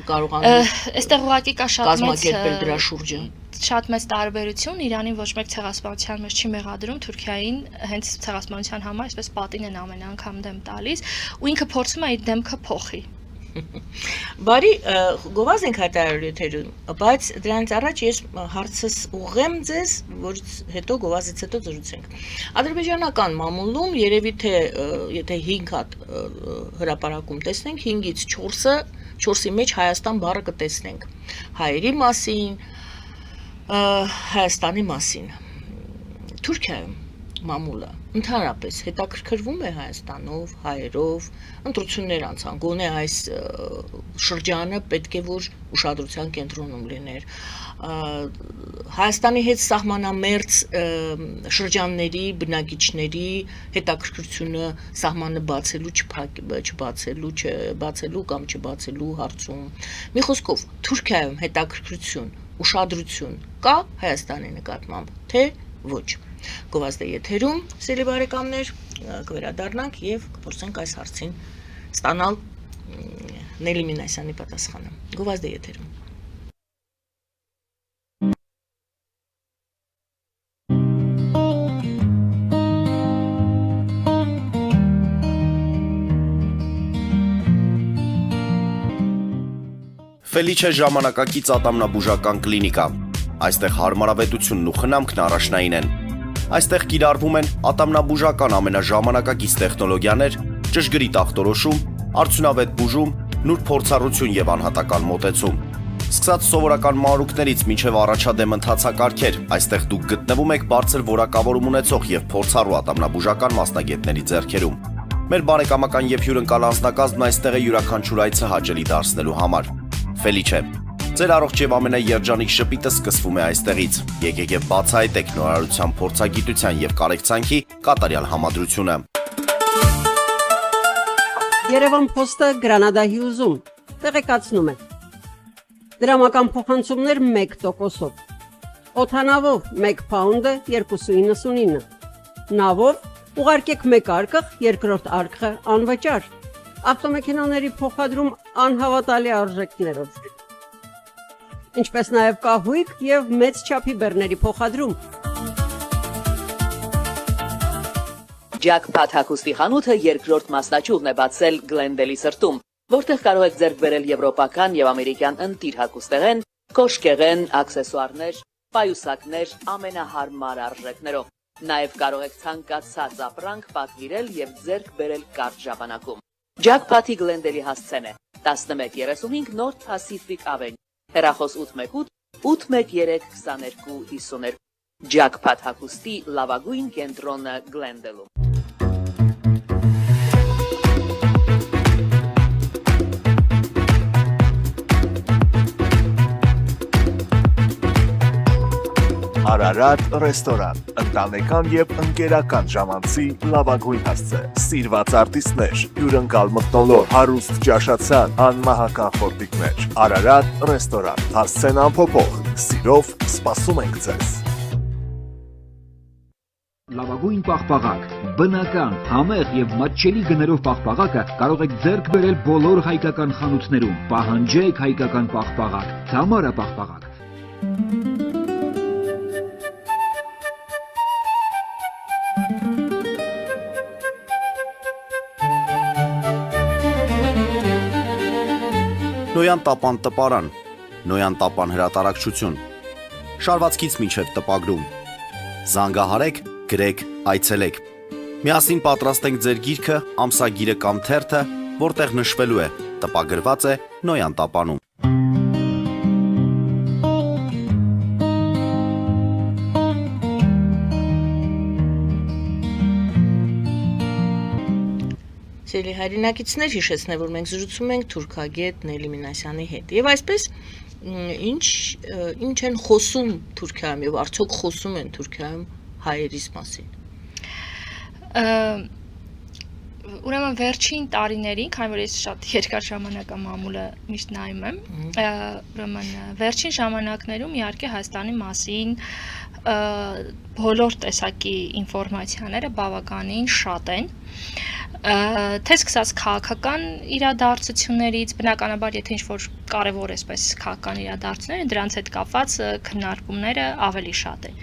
կարողանում այստեղ ուղղակի կա կազմակերպել դրա շուրջը։ Շատ մեծ տարբերություն Իրանին ոչ մեկ ցեղասպանության մեջ չի մեղադրում, Թուրքիային հենց ցեղասպանության համար այսպես պատին են ամեն անգամ դեմ տալիս ու ինքը փորձում է այդ դեմքը փոխի։ Բարի գովազ ենք հայտարարել եթերում, բայց դրանից առաջ ես հարցս ուղղեմ ձեզ, որից հետո գովազից հետո զրուցենք։ Ադրբեջանական մամուլում երևի թե եթե 5 հատ հրապարակում տեսնենք, 5-ից 4-ի մեջ Հայաստան բառը կտեսնենք։ Հայերի մասին, Հայաստանի մասին։ Թուրքիայում մամուլը ընդհանրապես հետաքրքրվում է Հայաստանով, հայերով, ընտրություններ անցան, գոնե այս շրջանը պետք է որ ուշադրության կենտրոնում լիներ։ Հայաստանի հետ սահմանամերձ շրջանների բնակիչների հետաքրքրությունը սահմանը բացելու կամ չբացելու հարցում։ Մի խոսքով Թուրքիայում հետաքրքրություն, ուշադրություն կա Հայաստանի նկատմամբ, թե ոչ։ Գովազդը եթերում, սիրելի բարեկամներ, կվերադառնանք եւ կփորձենք այս հարցին ստանալ Նելի Մինասյանի պատասխանը։ Գովազդը եթերում։ Ֆելիչե ժամանակակից ատամնաբուժական կլինիկա։ Այստեղ հարմարավետությունն ու խնամքն առաջնային են։ Այստեղ կիրառվում են ատամնաբուժական ամենաժամանակակից տեխնոլոգիաներ, ճշգրիտ ախտորոշում, արդյունավետ բուժում, նուրբ փորձառություն եւ անհատական մոտեցում։ Սկսած սովորական մանրուքներից մինչև առաջադեմ ընթացակարգեր, այստեղ դուք գտնվում եք բարձր որակավորում ունեցող եւ փորձառու ատամնաբուժական մասնագետների ձեռքերում։ Մեր բարեկամական եւ հյուրընկալ անձնակազմն այստեղ է յուրաքանչյուր այցը հաճելի դարձնելու համար։ Ֆելիչե, ձեր առողջ եւ ամենաերջանիկ շպիտը սկսվում է այստեղից։ Եկեք եւ բացահայտեք նորարարության, փորձագիտության եւ կարեկցանքի կատարյալ համադրությունը։ Երևան Փոստը Գրանադա Հյուզում տեղեկացնում է։ Դրամական փոխանցումներ 1%-ով։ Օդանավով 1 փաունդը 2.99։ Նավով ուղարկեք 1 արկղ, երկրորդ արկղը անվճար։ Ավտոմեքենաների փոխադրում անհավատալի արժեքներով։ Ինչպես նաև կահույք եւ մեծ չափի բեռների փոխադրում։ Jackpot հագուստի խանութը երկրորդ մասնաճյուղն է բացել Գլենդելի սրտում, որտեղ կարող եք ձեռք բերել եվրոպական եւ ամերիկյան ընտիր հագուստեղեն, կոշկեղեն, աքսեսուարներ, պայուսակներ ամենահարմար արժեքներով։ Նաև կարող եք ցանկացած ապրանք պատվիրել եւ ձեռք բերել կարճ ժամանակում։ Jackpot-ի Գլենդելի հասցեն է 1135 North Pacific Avenue, հեռախոս 818 813 2252։ Jackpot հագուստի լավագույն կենտրոնը Գլենդելում։ Արարատ ռեստորան, ընտանեկան եւ ընկերական ժամանցի լավագույն հասցե, սիրված արտիստներ, հյուրընկալ մթնոլորտ, հարուստ ճաշացան, անմահական խորտիկներ։ Արարատ ռեստորան, հասցեն անփոփոխ, սիրով սպասում ենք ձեզ։ Լավագույն պաղպաղակ, բնական, համեղ եւ մատչելի գներով պաղպաղակը կարող եք ձեռք բերել բոլոր հայկական խանութներում։ Պահանջեք հայկական պաղպաղակ, Թամարա պաղպաղակ։ Նոյան տապան տպարան, Նոյան տապան հրատարակչություն, շարվածքից մինչև տպագրում, զանգահարեք, գրեք, այցելեք, միասին պատրաստենք ձեր գիրքը, ամսագիրը կամ թերթը, որտեղ նշվելու է, տպագրված է Նոյան տապանում։ Սիրելի հայրենակիցներ, հիշեցնեմ, որ մենք զրուցում ենք թուրքագետ Նելի Մինասյանի հետ։ Եվ այսպես ինչ են խոսում Թուրքիայում եւ արդյոք խոսում են Թուրքիայում հայերիս մասին։ Ուրեմն վերջին տարիներին, քանի որ ես շատ երկար ժամանակամամուլը միշտ նայում եմ, ուրեմն վերջին ժամանակներում իհարկե Հայաստանի մասին բոլոր տեսակի ինֆորմացիաները բավականին շատ են։ Թե սկսած քաղաքական իրադարձություններից, բնականաբար եթե ինչ-որ կարևոր էսպես քաղաքական իրադարձություններ են, դրանց հետ կապված քննարկումները ավելի շատ են։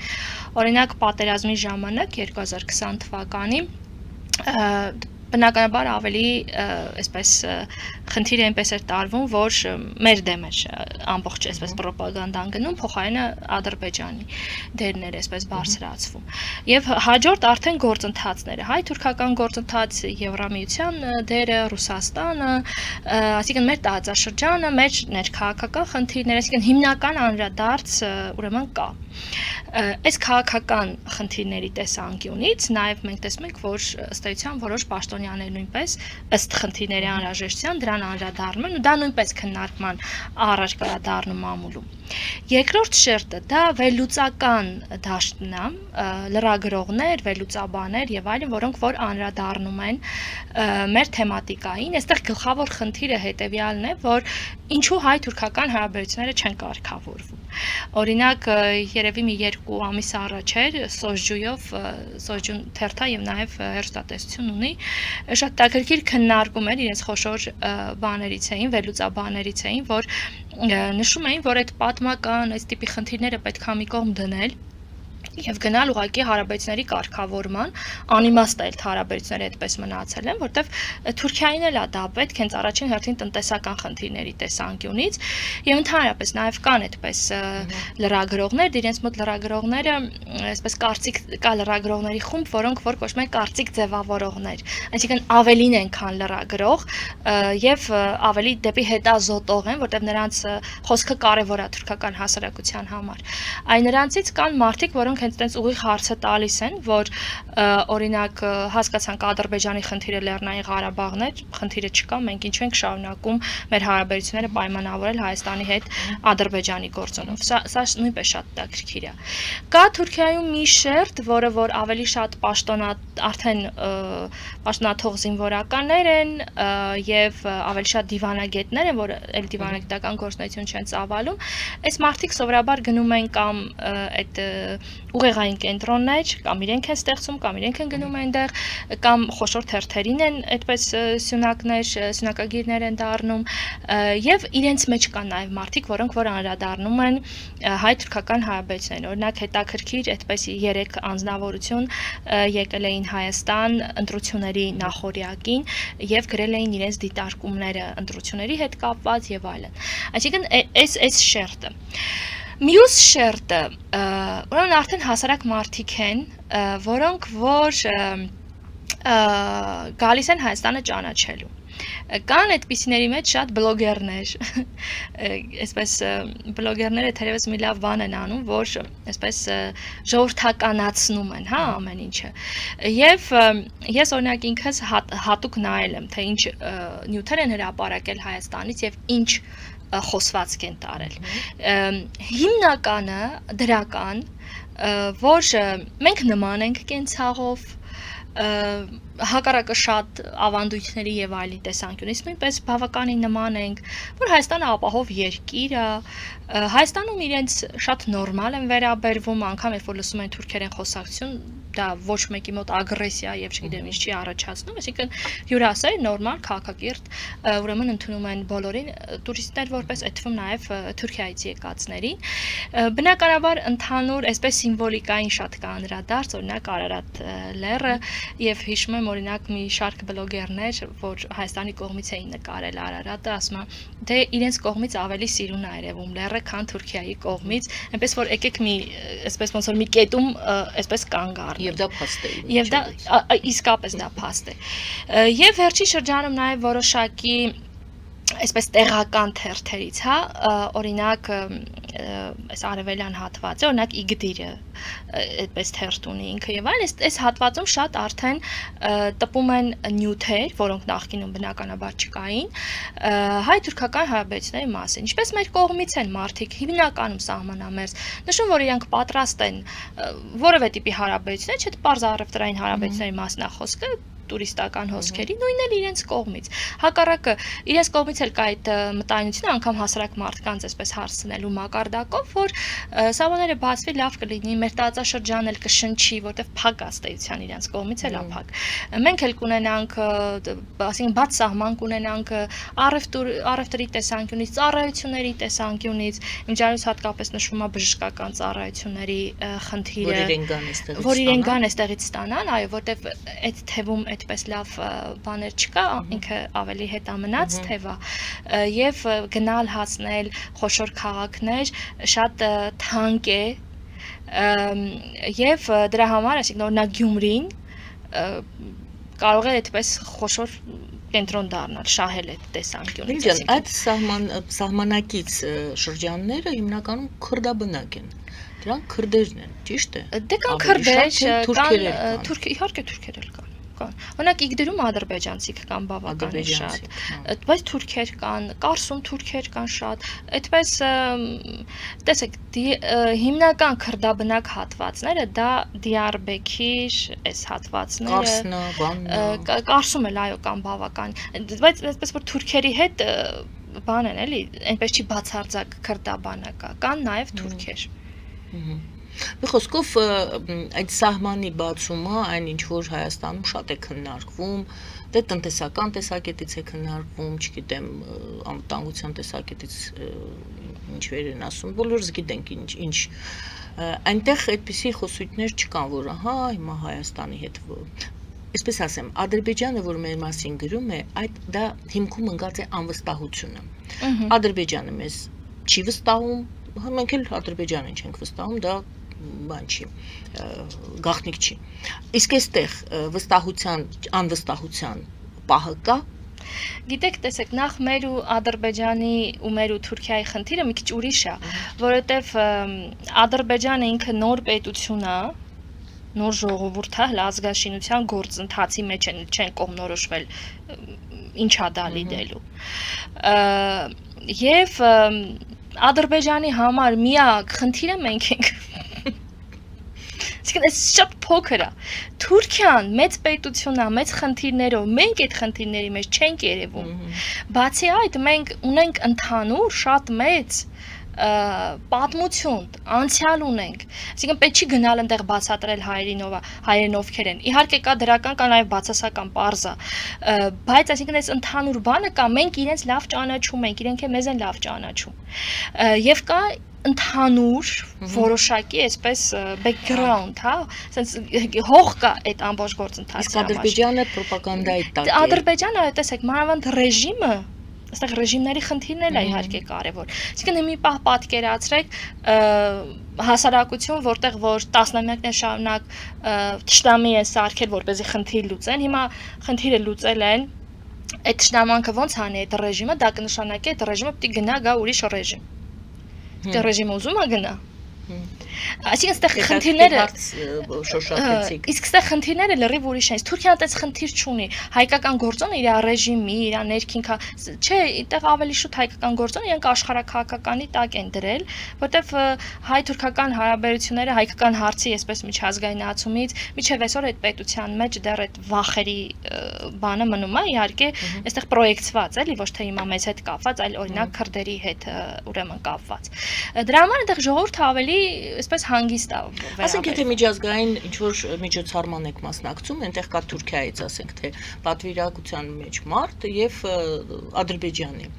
Օրինակ պատերազմի ժամանակ 2020 թվականին բնականաբար ավելի այսպես խնդիրը այնպես էր տարվում, որ մեր դեմ էր ամբողջ այսպես ռոպագանդան գնում, փոխարենը Ադրբեջանի դերն էր այսպես բարձրացվում։ Եվ հաջորդ արդեն գործընթացները, հայ-թուրքական գործընթաց, Եվրամիության դերը, Ռուսաստանը, այսինքն մեր տարածաշրջանը, մեր ներքաղաքական խնդիրները, այսինքն հիմնական անդրադարձ ուրեմն կա։ Այս քաղաքական խնդիրների տեսանկյունից նաև մենք տեսնում ենք, որ ըստ էության որոշ պաշտոնյաներ նույնպես ըստ խնդիրների անհրաժեշտության դրան անդրադառնում են ու դա նույնպես քննարկման առարկա է դառնում մամուլում։ Երկրորդ շերտը դա վերլուծական դաշտն է, լրագրողներ, վերլուծաբաններ եւ այլն, որոնք որ անդրադառնում են մեր թեմատիկային։ Այստեղ գլխավոր խնդիրը հետեւյալն է, որ ինչու հայ-թուրքական հարաբերությունները չեն կարգավորվում։ Օրինակ երևի մի 2 ամիս առաջ էր Սոժջույով, Սոժջուն թերթը եւ նաեւ հեռուստատեսություն ունի, շատ տակրկիր քննարկում էր իրենց խոշոր բաներից էին, վերլուծաբաններից էին, որ նշում էին, որ այդ պատմական այս տիպի խնդիրները պետք է մի կողմ դնել եւ գնալ ուղղակի հարաբերությունների կարգավորման, անիմաստ է հարաբերությունները այդպես մնացել են, որտեվ Թուրքիային էլ է դա պետք հենց առաջին հերթին տնտեսական խնդիրների տեսանկյունից եւ ընդհանրապես նաեւ կան այդպես լրագրողներ, իրենց մոտ լրագրողները այսպես կարծիք կա լրագրողների խումբ, որոնք որ կոչվում են կարծիք ձևավորողներ, այսինքն ավելին են քան լրագրող եւ ավելի դեպի հետազոտող են, որտեվ նրանց խոսքը կարեւոր է թուրքական հասարակության համար։ Այն նրանցից կան մարդիկ, որոնք հենց տենց ուղիղ հարցը տալիս են, որ օրինակ հասկացանք Ադրբեջանի խնդիրը Լեռնային Ղարաբաղն է, խնդիրը չկա, մենք ինչու ենք շարունակում մեր հարաբերությունները պայմանավորել Հայաստանի հետ Ադրբեջանի գործոնով։ Սա նույնպես շատ հետաքրքիր է։ Կա Թուրքիայում մի շերտ, որը որ ավելի շատ արդեն պաշտոնաթող զինվորականներ են եւ ավելի շատ դիվանագետներ են, որ այլ դիվանագիտական գործունեություն չեն ծավալում։ Այս մարդիկ սովորաբար գնում են կամ այդ ուղեղային կենտրոններ, կամ իրենք են ստեղծում, կամ իրենք են գնում այնտեղ, կամ խոշոր թերթերին են այդպես սյունակներ, սյունակագիրներ են դառնում, եւ իրենց մեջ կան նաեւ մարդիկ, որոնք որ անդրադառնում են հայ-թուրքական հարաբերություններին։ Օրինակ հետաքրքիր այդպես 3 անձնավորություն եկել էին Հայաստան ընտրությունների նախօրյակին եւ գրել էին իրենց դիտարկումները ընտրությունների հետ կապված եւ այլն։ Այսինքն այս շերտը Մյուս շերտը, ուրեմն արդեն հասարակ մարդիկ են, որոնք որ գալիս են Հայաստանը ճանաչելու։ Կան այդպիսիների մեջ շատ բլոգերներ, այսպես բլոգերները թերևս մի լավ բան են անում, որ այսպես ժողովրդականացնում են, հա, ամեն ինչը։ Եվ ես օրինակ ինքս հատուկ նայել եմ, թե ինչ նյութեր են հրապարակել Հայաստանից եւ ինչ խոսվածք են տարել։ Հիմնականը դրական, որ մենք նման ենք կենցաղով, հակառակը շատ ավանդույթների եւ այլի տեսանկյունից նույնպես բավականին նման ենք, որ Հայաստանը ապահով երկիր է, Հայաստանում իրենց շատ նորմալ են վերաբերվում, անգամ երբ որ լսում են թուրքերեն խոսակցություն, դա ոչ մեկի մոտ ագրեսիա եւ չգիտեմ ինչ չի առաջացնում, այսինքն հյուրասեր, նորմալ, քաղաքակիրթ, ուրեմն ընդունում են բոլորին տուրիստներ որպես այդ թվում նաեւ Թուրքիայից եկածներին։ Բնականաբար ընդհանուր այսպես սիմվոլիկային շատ կա անդրադարձ, օրինակ Արարատ լեռը եւ հիշում եմ օրինակ մի շարք բլոգերներ, որ Հայաստանի կողմից էին նկարել Արարատը, ասում են, դե իրենց կողմից ավելի սիրուն է երևում լեռը, քան Թուրքիայի կողմից, այնպես որ եկեք մի այսպես ոնց որ մի կետում այսպես կանգ առնենք։ Եվ դա փաստ է։ Եվ դա իսկապես դա փաստ է։ Եվ վերջի շրջանում նաև որոշակի այսպես տեղական թերթերից, հա, օրինակ այս արևելյան հատվածը, օրինակ Իգդիրը, այդպես թերթ ունի ինքը եւ այլն, այս հատվածում շատ արդեն տպում են նյութեր, որոնք նախկինում բնականաբար չկային, հայ-թուրքական հարաբերությունների մասին։ Ինչպես մեր կողմից են մարդիկ հիմնականում սահմանամերձ, նշում որ իրենք պատրաստ են որևէ տիպի հարաբերություններ, չէ՞ պարզ առևտրային հարաբերությունների մասին է խոսքը, տուրիստական հոսքերի, նույնն էլ իրենց կողմից։ Հակառակը իրենց կողմից էլ կա այդ մտայնությունը անգամ հասարակ մարդկանց այսպես հարցնելու մակարդակով, որ սահմանները բացվի, լավ կլինի, մեր տարածաշրջանն էլ կշնչի, որտեղ փակ է ստեյության իրենց կողմից էլափակ։ Մենք էլ կունենանք, ասենք բաց սահման կունենանք առևտրի տեսանկյունից, ծառայությունների տեսանկյունից, միջանոց հատկապես նշվում է բժշկական ծառայությունների խնդիրը, որ իրեն գան այստեղից ստանան, այո, որտեղ այդ թվում այդպես լավ բաներ չկա, ինքը ավելի հետամնաց թեվա եւ գնալ հասնել խոշոր քաղաքներ շատ թանկ է եւ դրա համար, այսինքն օրինակ Գյումրին կարող է այդպես խոշոր կենտրոն դառնալ, շահել այդ տեսանկյունից։ Այդ սահմանակից շրջանները հիմնականում քրդաբնակ են։ Դրանք քրդերն են, ճիշտ է։ Դե կան քրդեր, կան թուրք, իհարկե թուրքեր էլ կան։ Օրինակ Իգդիրում ադրբեջանցիք կան բավականին շատ, բայց թուրքեր կան, Կարսում թուրքեր կան շատ, այդպես տեսեք, հիմնական քրդաբնակ հատվածները դա Դիարբեքիր, այս հատվածները, Կարսում էլ այո կան բավական, բայց այսպես որ թուրքերի հետ բան են էլի, այնպես չի բացարձակ քրդաբանակա, կան նաև թուրքեր։ Մի խոսքով այդ սահմանի բացումը, այն ինչ որ Հայաստանում շատ է քննարկվում, դե տնտեսական տեսակետից է քննարկվում, չգիտեմ, անվտանգության տեսակետից ինչեր են ասում, բոլորս գիտենք ինչ, այնտեղ այդպիսի խոսույթներ չկան, որ ահա հիմա Հայաստանի հետ այսպես ասեմ, Ադրբեջանը, որ մեր մասին գրում է, այդ դա հիմքում ընկած է անվստահությունը։ Ադրբեջանը մեզ չի վստահում, մենք էլ Ադրբեջանին չենք վստահում, դա բան չի, գաղտնիք չի։ Իսկ այստեղ անվստահության պահը կա։ Գիտեք, տեսեք, նախ մեր ու Ադրբեջանի ու մեր ու Թուրքիայի խնդիրը մի քիչ ուրիշ է, որովհետև Ադրբեջանը ինքը նոր պետություն է, նոր ժողովուրդ է, ազգաշինության գործընթացի մեջ չեն կողմնորոշվել ինչա դա լիդելու։ Եվ Ադրբեջանի համար միակ խնդիրը մենք ենք։ Այս շատ փոքր է։ Թուրքիան մեծ պետություն է, մեծ խնդիրներով, մենք այդ խնդիրների մեջ չենք երևում։ Բացի այդ, մենք ունենք ընդհանուր շատ մեծ պատմություն, անցյալ ունենք։ Այսինքն պետք չի գնալ այնտեղ բացատրել հայերեն ովքեր են։ Իհարկե կա դրական, կա նաև բացասական պարզա, բայց այսինքն այս ընդհանուր բանը կա, մենք իրենց լավ ճանաչում ենք, իրենք էլ մեզ են լավ ճանաչում։ Եվ կա ընդհանուր որոշակի այսպես background, հա, ասենց հող կա այդ ամբողջ գործընթացի համար։ Իսկ Ադրբեջանը ռոպագանդայի տակ է։ Ադրբեջանը, այո, տեսեք, մանավանդ ռեժիմը, այստեղ ռեժիմների խնդիրն էլ է իհարկե կարևոր։ Այսինքն մի պահ պատկերացրեք հասարակություն, որտեղ որ տասնամյակներ շարունակ թշնամի են սարքել, որպեսզի խնդիր լուծեն, հիմա խնդիրը լուծել են, այդ թշնամանքը ոնց հանի այդ ռեժիմը, դա կնշանակի այդ ռեժիմը պետք է գնա գա ուրիշ ռեժիմ։ Դե ռեժիմը ուզում է գնա։ Այսինքն այստեղ խնդիրները շոշափեցիք։ Իսկ այստեղ խնդիրները լրիվ ուրիշ են։ Թուրքիան այդպես խնդիր չունի։ Հայկական գործոնը իր ռեժիմի, իր ներքին չէ, այդտեղ ավելի շուտ հայկական գործոնը իրենք աշխարհակահաղականի տակ են դրել, որտեվ հայ-թուրքական հարաբերությունները հայկական հարցի այսպես միջազգայնացումից միջև այսօր այդ պետության մեջ դեռ այդ վախերի բանը մնում է, իհարկե, այստեղ պրոյեկցված էլի, ոչ թե հիմա մեզ հետ կապված, այլ օրինակ քրդերի հետ ուրեմն կապված։ Դրա համար այնտեղ ժողովուրդը ավելի այսպես հանգիստ է վերաբերվում։ Ասենք եթե միջազգային ինչ-որ միջոցառման եք մասնակցում, այնտեղ կա Թուրքիայից, ասենք թե պատվիրակության մեջ մարդ եւ Ադրբեջանի։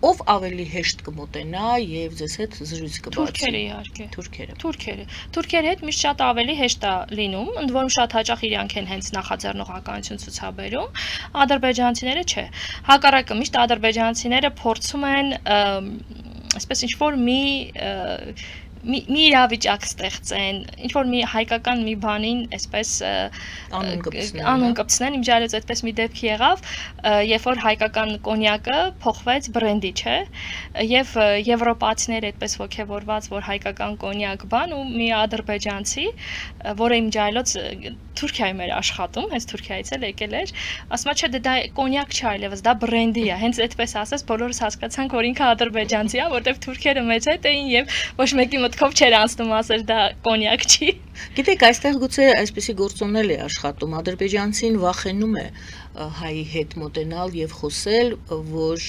Ով ավելի հեշտ կմոտենա եւ ձեզ հետ զրույց կբացի։ Թուրքերը իհարկե։ Թուրքերը։ Թուրքերի հետ միշտ շատ ավելի հեշտ է լինում, ընդ որում շատ հաճախ իրանք են հենց նախաձեռնողականություն ցուցաբերում, ադրբեջանցիները չէ։ Հակառակը միշտ ադրբեջանցիները փորձում են այսպես ինչ-որ մի իրավիճակ ստեղծեն, ինչ-որ մի հայկական մի բանին այսպես անուն կպցնեն, իմ ջալոց այդպես մի դեպք եղավ, երբ որ հայկական կոնյակը փոխվեց բրենդի, չէ, եւ եվրոպացիները այդպես ոգևորված, որ հայկական կոնյակ բան ու մի ադրբեջանցի, որը իմ ջալոց Թուրքիայում էր աշխատում, հենց Թուրքիայից էլ եկել էր, ասում է չէ, դա կոնյակ չէ այլևս, դա բրենդի է, հենց այդպես ասես բոլորս հասկացանք, որ ինքը ադրբեջանցի է, որտեվ թուրքերը մեծ հետ էին եւ ոչ մեկի մտքով չէր անցնում ասել դա կոնյակ չի։ Գիտեք, այստեղ գուցե այսպեսի գործոններ է աշխատում, ադրբեջանցին վախենում է հայի հետ մոտենալ եւ խոսել, որ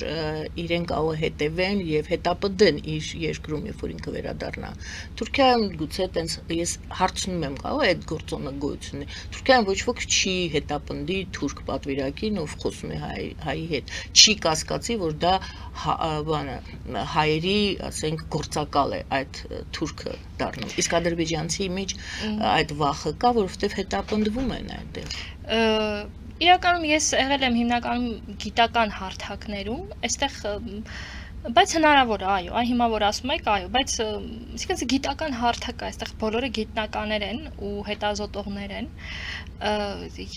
իրեն կարող է հետևեն եւ հետապնդեն իր երկրում, երբ որ ինքը վերադառնա։ Թուրքիայում գուցե տենց ես հարցնում եմ, կարող է այդ գործոնը գոյություն ունի։ Թուրքիայում ոչ ոք չի հետապնդի թուրք պատվիրակին, ով խոսում է հայի հետ, չի կասկածի, որ դա հայերի, ասենք, գործակալ է այդ թուրքը դառնում։ Իսկ ադրբեջանցի մեջ այդ վախը կա, որովհետեւ հետապնդվում են այնտեղ։ Իրականում ես եղել եմ հիմնականում գիտական հարթակներում, այստեղ բայց հնարավոր է, այո, այ հիմա որ ասում եք, այո, բայց իսկական գիտական հարթակ է, այստեղ բոլորը գիտնականներ են ու հետազոտողներ են,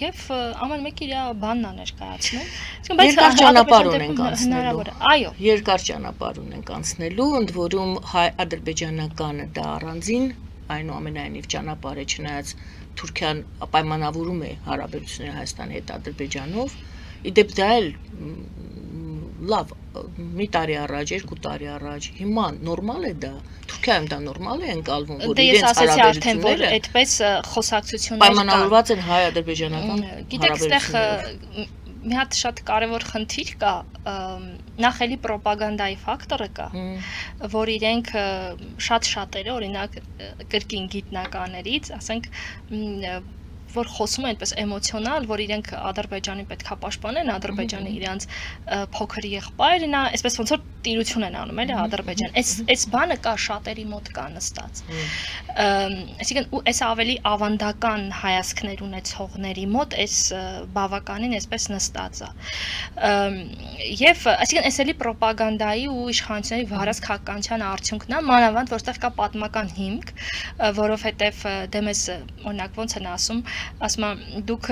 եւ ամեն մեկը իր բանն է ներկայացնում։ Երկար ճանապարհ ունենք անցնելու։ Այո, երկար ճանապարհ ունենք անցնելու, ընդ որում հայ-ադրբեջանականը դա առանձին, այնուամենայնիվ ճանապարհը չնայած Թուրքիան պայմանավորում է հարաբերությունները Հայաստանի հետ Ադրբեջանով, իդեպ դա էլ լավ, մի տարի առաջ, 2 տարի առաջ, հիմա նորմալ է դա, Թուրքիայում դա նորմալ է ընկալվում, որ իրենց հարաբերությունները այդպես խոսակցություններ պայմանավորված են հայ-ադրբեջանական հարաբերություններով։ Մի հատ շատ կարևոր խնդիր կա, նախ էլի պրոպագանդայի ֆակտորը կա, որ իրենք շատ-շատերը, օրինակ կրկին գիտնականներից, ասենք, որ խոսում են այդպես էմոցիոնալ, որ իրենք Ադրբեջանին պետքա պաշտպանեն, Ադրբեջանը իրանց փոքր եղբայրն է, այսպես ոնց որ տիրություն են անում, էլի Ադրբեջան։ Այս բանը կա շատերի մոտ կա նստած։ Այսինքն այս ավելի ավանդական հայացքներ ունեցողների մոտ այս բավականին այսպես նստած է։ Եվ այսինքն այս էլի պրոպագանդայի ու իշխանությունների վարած քաղաքականության արդյունքն է, մանավանդ որտեղ կա պատմական հիմք, որովհետև դե մեզ օրինակ ոնց են ասում դուք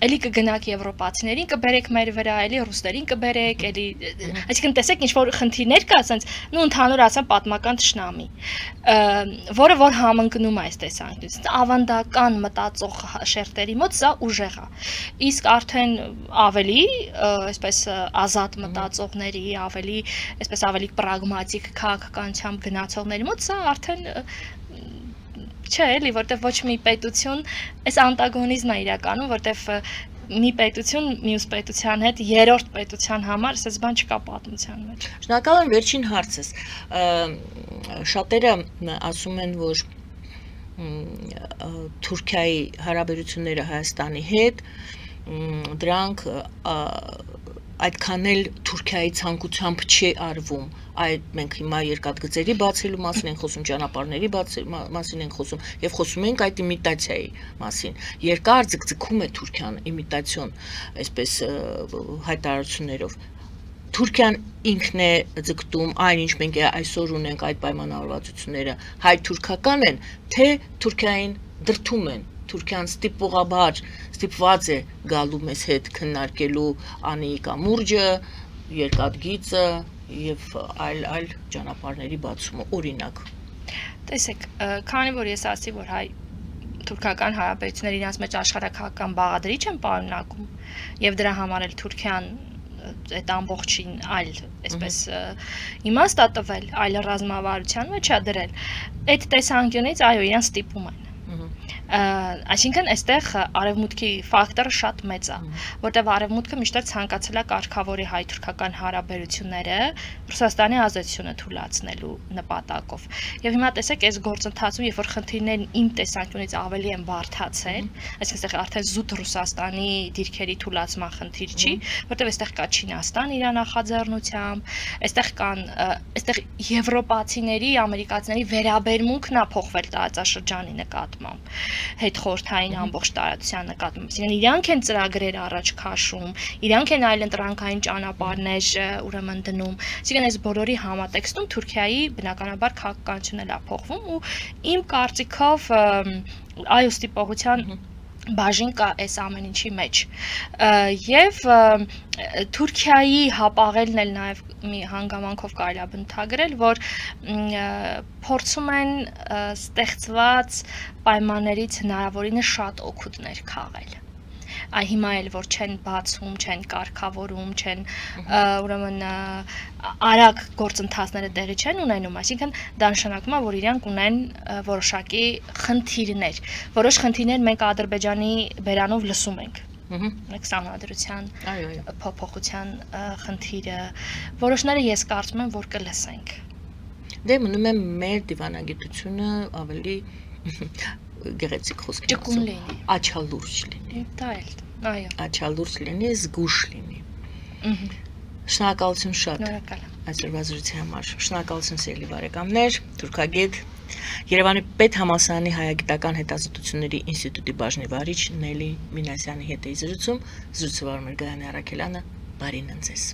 էլի կգնաք եվրոպացիներին կբերեք մեր վրա, էլի ռուսներին կբերեք, էլի այսինքն տեսեք ինչ որ խնդիրներ կա, ասենց նու ընդհանուր ասեմ պատմական թշնամի, որը որ համընկնում է այս տեսանկյունից, ավանդական մտածող շերտերի մոտ սա ուժեղ է, իսկ արդեն ավելի այսպես ազատ մտածողների, ավելի այսպես ավելի պրագմատիկ քաղաքականությամբ գնացողների մոտ սա արդեն չէ, էլի, որտեվ ոչ մի պետություն այս անտագոնիզմն է իրականում, որտեվ մի պետություն մյուս պետության հետ երրորդ պետության համար ասես բան չկա պատմության մեջ։ Շնորհակալ եմ, վերջին հարցս։ Շատերը ասում են, որ Թուրքիայի հարաբերությունները Հայաստանի հետ դրանք այդքան էլ Թուրքիայի ցանկությամբ չի արվում, այդ մենք հիմա երկաթգծերի բացելու մասին ենք խոսում, ճանապարհների մասին ենք խոսում եւ խոսում ենք այդ իմիտացիայի մասին։ Երկար ձգձգում է Թուրքիան իմիտացիոն, այսպես հայտարարություններով։ Թուրքիան ինքն է ձգտում այն, ինչ մենք այսօր ունենք այդ պայմանավորվածությունները, հայ-թուրքական են, թե Թուրքիային դրդում են։ Թուրքիան ստիպված է գալու մեզ հետ քննարկելու Անիի կամուրջը, երկաթգիծը եւ այլ ճանապարհների բացումը, օրինակ։ Տեսեք, քանի որ ես ասացի, որ թուրքական հարաբերությունները իրենց մեջ աշխարհակահաղական բաղադրիչ են պարունակում եւ դրա համար էլ Թուրքիան այդ ամբողջին այլ, այսպես իմաստ է տվել, այլ ռազմավարության մեջ է դրել։ Այդ տեսանկյունից այո, իրենց ստիպում են։ Այսինքն այստեղ արևմուտքի ֆակտորը շատ մեծ է, որտեղ արևմուտքը միշտ ցանկացել է կարգավորի հայ-թուրքական հարաբերությունները Ռուսաստանի ազդեցությունը թույլատնելու նպատակով։ Եվ հիմա տեսեք, այս գործընթացում, երբ որ խնդիրներն իմ տեսանկյունից ավելի են բարդացել, այսինքն արդեն զուտ Ռուսաստանի դիրքերի թույլատնման խնդիր չի, որտեղ այստեղ կա Չինաստան իր նախաձեռնությամբ, այստեղ եվրոպացիների, ամերիկացիների վերաբերմունքն է փոխվել տարածաշրջանի նկատմամբ, հետ խորհրդային ամբողջ տարածության նկատմամբ։ Այսինքն իրանք են ծրագրեր առաջ քաշում, իրանք են այլընտրանքային ճանապարհներ ուրեմն դնում։ Այսինքն այս բոլորի համատեքստում Թուրքիայի բնականաբար քաղաքականությունն է փոխվում ու իմ կարծիքով այո ստիպողության բաժին կա այս ամեն ինչի մեջ եւ Թուրքիայի հապաղելն էլ նաեւ մի հանգամանքով կարելի է բնութագրել, որ փորձում են ստեղծված պայմաններից հնարավորինս շատ օգուտներ քաղել։ Այ հիմա էլ որ չեն բացում, չեն կարգավորում, չեն ուրեմն արագ գործընթացները տեղի չեն ունենում, այսինքն դա նշանակում է, որ իրանք ունեն որոշակի խնդիրներ։ Որոշ խնդիրներ մենք Ադրբեջանի բերանով լսում ենք։ Մեկ սահմանադրության փոփոխության խնդիրը, որոշները ես կարծում եմ, որ կլսենք։ Դե մնում է մեր դիվանագիտությունը ավելի գեղեցիկ խոսք լինի, աչալուրջ լինի։ Դա էլ, այո։ Աչալուրջ լինի, զգուշ լինի։ Շնորհակալություն շատ։ Այս զրույցի համար։ Շնորհակալություն սիրելի բարեկամներ, թուրքագետ Երևանի պետհամալսարանի հայագիտական հետազոտությունների ինստիտուտի բաժնի վարիչ Նելի Մինասյանի հետ էի զրուցում, զրուցվարում էր Գայանե Առաքելյանը, բարին ընձեզ։